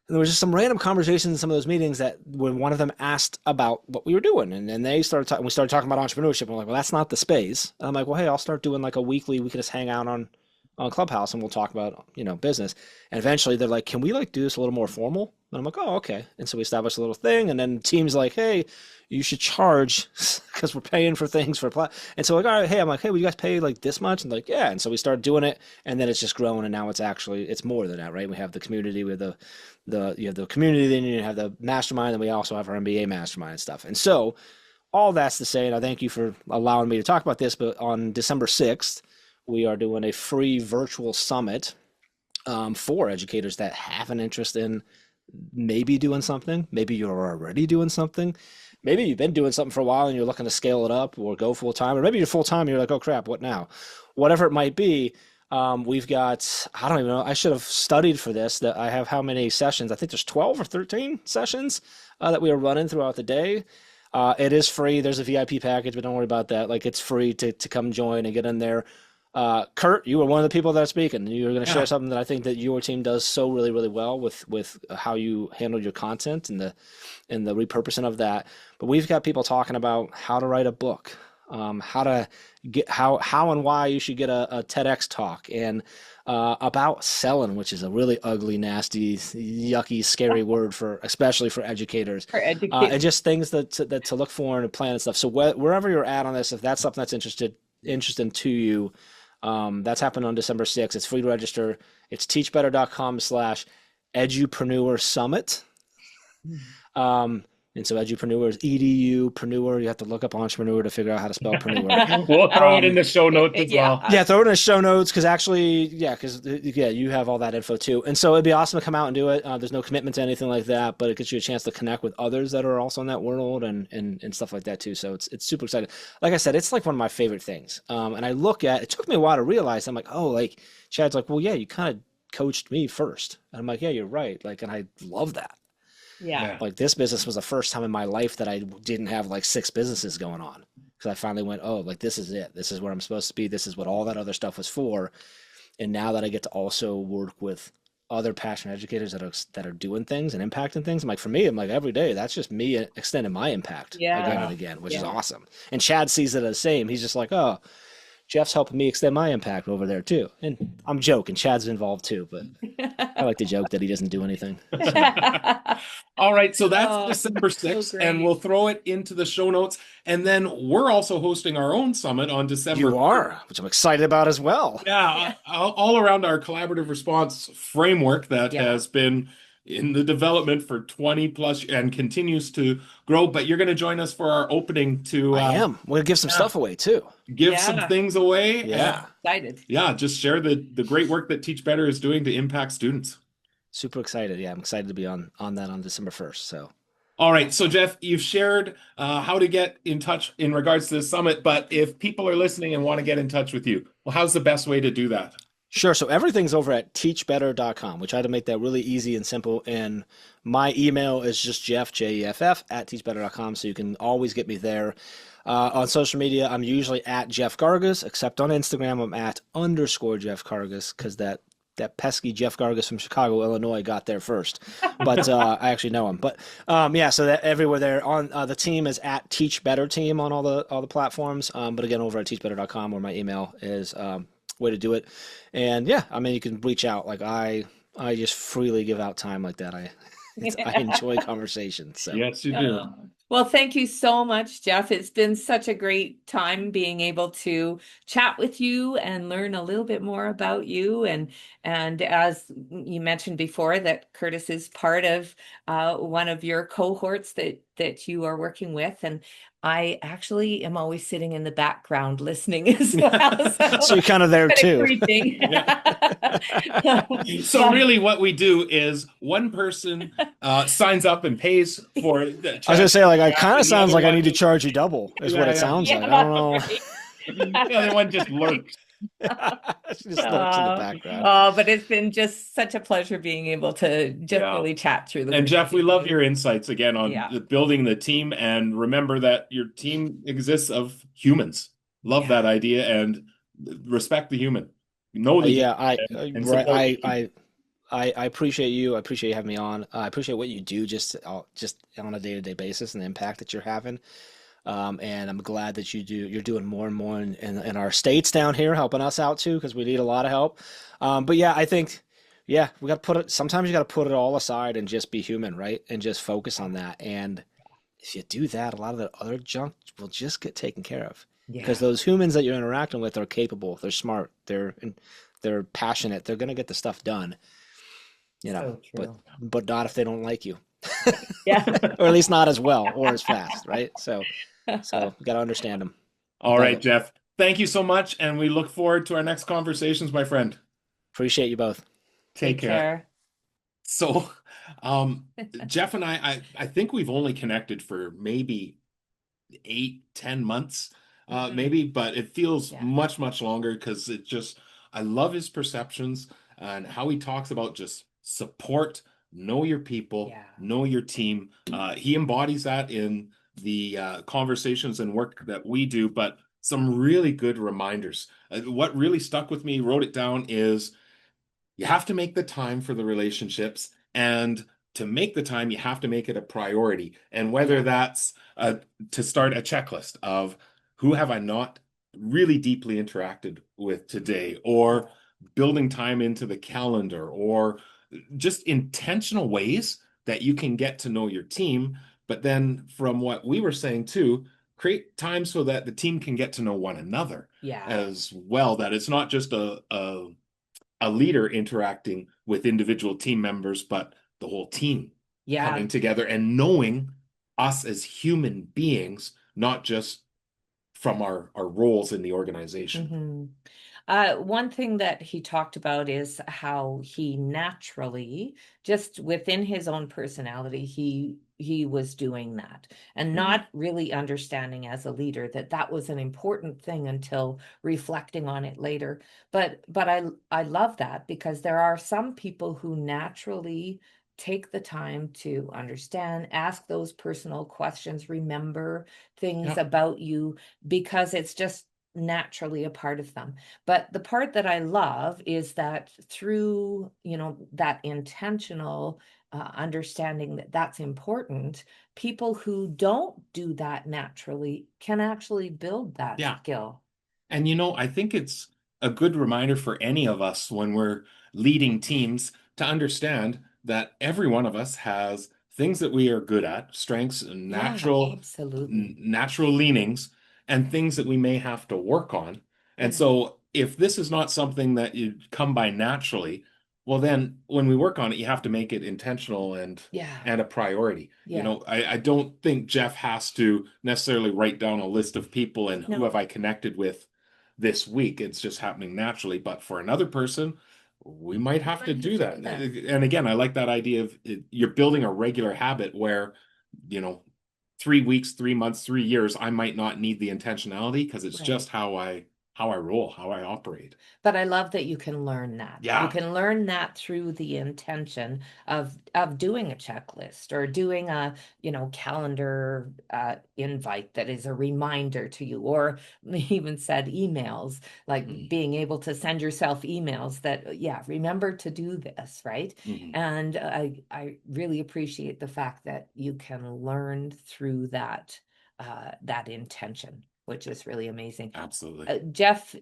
And there was just some random conversations in some of those meetings that when one of them asked about what we were doing, and then they started talking, we started talking about entrepreneurship. And we're like, well, that's not the space. And I'm like, well, hey, I'll start doing like a weekly, we can just hang out on Clubhouse and we'll talk about, business. And eventually they're like, can we like do this a little more formal? And I'm like, oh, okay. And so we established a little thing. And then team's like, hey, you should charge because we're paying for things for and so like, all right, hey, I'm like, hey, will you guys pay like this much? And like, yeah. And so we started doing it, and then it's just growing, and now it's more than that, right? We have the community with you have the community, then you have the mastermind, and we also have our MBA mastermind and stuff. And so all that's to say, and I thank you for allowing me to talk about this, but on December 6th, we are doing a free virtual summit for educators that have an interest in maybe doing something. Maybe you're already doing something. Maybe you've been doing something for a while and you're looking to scale it up or go full time, or maybe you're full time and you're like, oh crap, what now? Whatever it might be, we've got, I don't even know, I should have studied for this, that I have how many sessions. I think there's 12 or 13 sessions that we are running throughout the day. It is free. There's a VIP package, but don't worry about that. Like, it's free to come join and get in there. Kurt, you were one of the people that are speaking. You were going to share something that I think that your team does so really, really well with how you handle your content and the repurposing of that. But we've got people talking about how to write a book, how to get how and why you should get a TEDx talk, and about selling, which is a really ugly, nasty, yucky, scary word especially for educators. And just things that to look for and plan and stuff. So wherever you're at on this, if that's something that's interesting to you. That's happening on December 6th. It's free to register. It's teachbetter.com/edupreneur summit. And so edupreneur is edupreneur. You have to look up entrepreneur to figure out how to spell preneur. We'll throw it in the show notes as well. Yeah, throw it in the show notes because you have all that info too. And so it'd be awesome to come out and do it. There's no commitment to anything like that, but it gives you a chance to connect with others that are also in that world and stuff like that too. So it's super exciting. Like I said, it's like one of my favorite things. And I look at it, took me a while to realize, I'm like, oh, like Chad's like, well, yeah, you kind of coached me first. And I'm like, yeah, you're right. Like, and I love that. Yeah. Like, this business was the first time in my life that I didn't have like 6 businesses going on, because I finally went, oh, like, this is it. This is where I'm supposed to be. This is what all that other stuff was for. And now that I get to also work with other passionate educators that are doing things and impacting things, I'm like, for me, I'm like, every day, that's just me extending my impact again and again, which is awesome. And Chad sees it as the same. He's just like, oh, Jeff's helping me extend my impact over there too. And I'm joking. Chad's involved too, but I like to joke that he doesn't do anything. All right. So that's December 6th, and we'll throw it into the show notes. And then we're also hosting our own summit on December. You are, which I'm excited about as well. Yeah. All around our collaborative response framework that has been in the development for 20 plus and continues to grow. But you're going to join us for our opening to I am. We're going to give some stuff away too. Give some things away. Yeah. Excited. Yeah. Just share the great work that Teach Better is doing to impact students. Super excited. Yeah. I'm excited to be on that on December 1st. So. All right. So Jeff, you've shared how to get in touch in regards to the summit, but if people are listening and want to get in touch with you, well, how's the best way to do that? Sure. So everything's over at teachbetter.com. We try to make that really easy and simple. And my email is just Jeff, Jeff, at teachbetter.com. So you can always get me there. On social media, I'm usually at Jeff Gargas, except on Instagram, I'm at _Jeff Gargas, because that pesky Jeff Gargas from Chicago, Illinois got there first. But I actually know him. But so that everywhere there on the team is at Teach Better Team on all the platforms. But again, over at teachbetter.com, where my email is way to do it. And you can reach out. Like, I just freely give out time like that. I enjoy conversations. So. Yes, you do. Well, thank you so much, Jeff. It's been such a great time being able to chat with you and learn a little bit more about you. And as you mentioned before, that Curtis is part of one of your cohorts that you are working with. And I actually am always sitting in the background listening as well. So you're kind of there too. So really what we do is one person signs up and pays for the I was gonna say, like, it kind of sounds like I need to just, charge you double, is what it sounds like. I don't know. the other one just lurks. Just lurks in the background. Oh, but it's been just such a pleasure being able to just really chat through the And week Jeff, we with love you. your insights again on building the team, and remember that your team exists of humans. Love that idea and respect the human. Know the Yeah, and support the human. I appreciate you. I appreciate you having me on. I appreciate what you do just on a day-to-day basis and the impact that you're having. And I'm glad that you're doing more and more in our states down here, helping us out too, because we need a lot of help. But yeah, I think, yeah, we got to put it, sometimes you got to put it all aside and just be human, right? And just focus on that. And if you do that, a lot of the other junk will just get taken care of. Because those humans that you're interacting with are capable, they're smart, they're passionate, they're gonna get the stuff done, you know. But not if they don't like you. Or at least not as well or as fast, right? So we got to understand them. All right, Jeff. Thank you so much, and we look forward to our next conversations, my friend. Appreciate you both. Take care. So, Jeff and I think we've only connected for maybe 8-10 months, maybe, but it feels much, much longer because I love his perceptions and how he talks about just support, know your people, know your team. He embodies that in the conversations and work that we do, but some really good reminders. What really stuck with me, wrote it down, is you have to make the time for the relationships, and to make the time, you have to make it a priority. And whether that's to start a checklist of who have I not really deeply interacted with today, or building time into the calendar, or just intentional ways that you can get to know your team. But then from what we were saying too, create time so that the team can get to know one another as well, that it's not just a leader interacting with individual team members, but the whole team coming together and knowing us as human beings, not just from our roles in the organization. One thing that he talked about is how he naturally, just within his own personality, he was doing that and not really understanding as a leader that was an important thing until reflecting on it later. But I love that, because there are some people who naturally take the time to understand, ask those personal questions, remember things about you, because it's just naturally a part of them. But the part that I love is that through, that intentional understanding that that's important, people who don't do that naturally can actually build that skill. And I think it's a good reminder for any of us when we're leading teams to understand that every one of us has things that we are good at, strengths and natural leanings, and things that we may have to work on. And so if this is not something that you come by naturally, well, then when we work on it, you have to make it intentional and a priority. I don't think Jeff has to necessarily write down a list of people and who have I connected with this week. It's just happening naturally. But for another person, we might have to do that. And again, I like that idea of you're building a regular habit where, 3 weeks, 3 months, 3 years, I might not need the intentionality because it's just how I roll, how I operate. But I love that you can learn that. You can learn that through the intention of doing a checklist or doing a, calendar invite that is a reminder to you, or even said emails, like being able to send yourself emails that, remember to do this, right? And I really appreciate the fact that you can learn through that intention, which is really amazing. Absolutely. Jeff,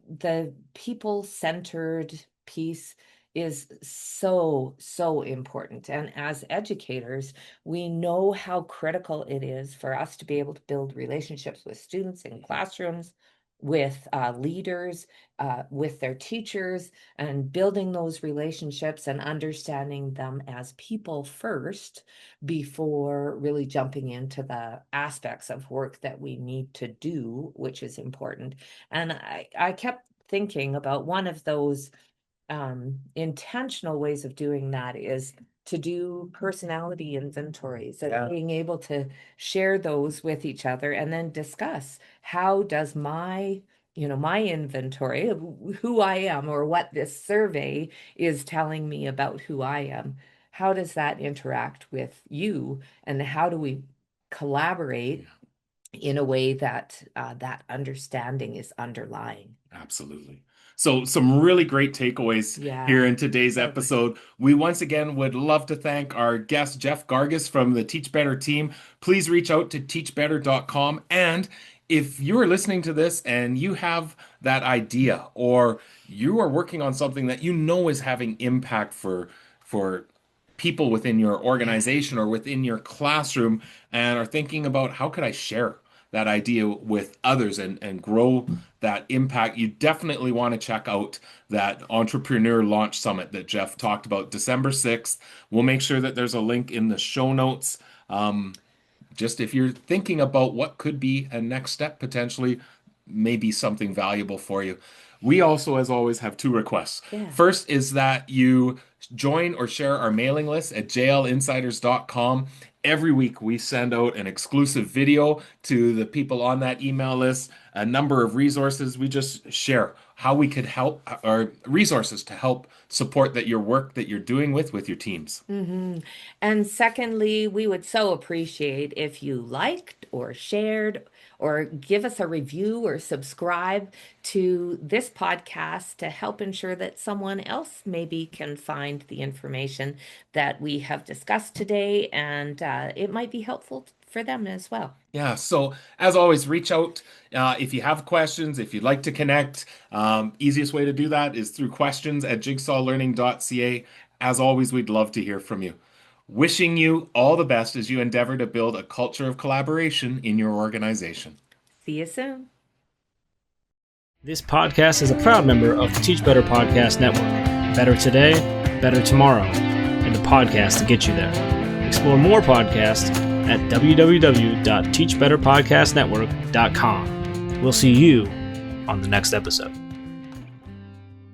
the people-centered piece is so, so important. And as educators, we know how critical it is for us to be able to build relationships with students in classrooms, with leaders, with their teachers, and building those relationships and understanding them as people first before really jumping into the aspects of work that we need to do, which is important. And I kept thinking about one of those intentional ways of doing that is to do personality inventories and being able to share those with each other and then discuss how does my inventory of who I am, or what this survey is telling me about who I am, how does that interact with you, and how do we collaborate in a way that that understanding is underlying. Absolutely. So some really great takeaways here in today's episode. We once again would love to thank our guest, Jeff Gargas from the Teach Better team. Please reach out to teachbetter.com. And if you are listening to this and you have that idea, or you are working on something that you know is having impact for people within your organization or within your classroom, and are thinking about how could I share that idea with others and grow that impact, you definitely want to check out that Entrepreneur Launch Summit that Jeff talked about, December 6th. We'll make sure that there's a link in the show notes. Just if you're thinking about what could be a next step, potentially, maybe something valuable for you. We also, as always, have two requests. First is that you join or share our mailing list at jlinsiders.com. Every week we send out an exclusive video to the people on that email list, a number of resources. We just share how we could help, or resources to help support that your work that you're doing with your teams. And secondly, we would so appreciate if you liked or shared or give us a review or subscribe to this podcast to help ensure that someone else maybe can find the information that we have discussed today, and it might be helpful for them as well. Yeah, so as always, reach out if you have questions, if you'd like to connect. Easiest way to do that is through questions@jigsawlearning.ca. As always, we'd love to hear from you. Wishing you all the best as you endeavor to build a culture of collaboration in your organization. See you soon. This podcast is a proud member of the Teach Better Podcast Network. Better today, better tomorrow, and the podcast to get you there. Explore more podcasts at www.teachbetterpodcastnetwork.com. We'll see you on the next episode.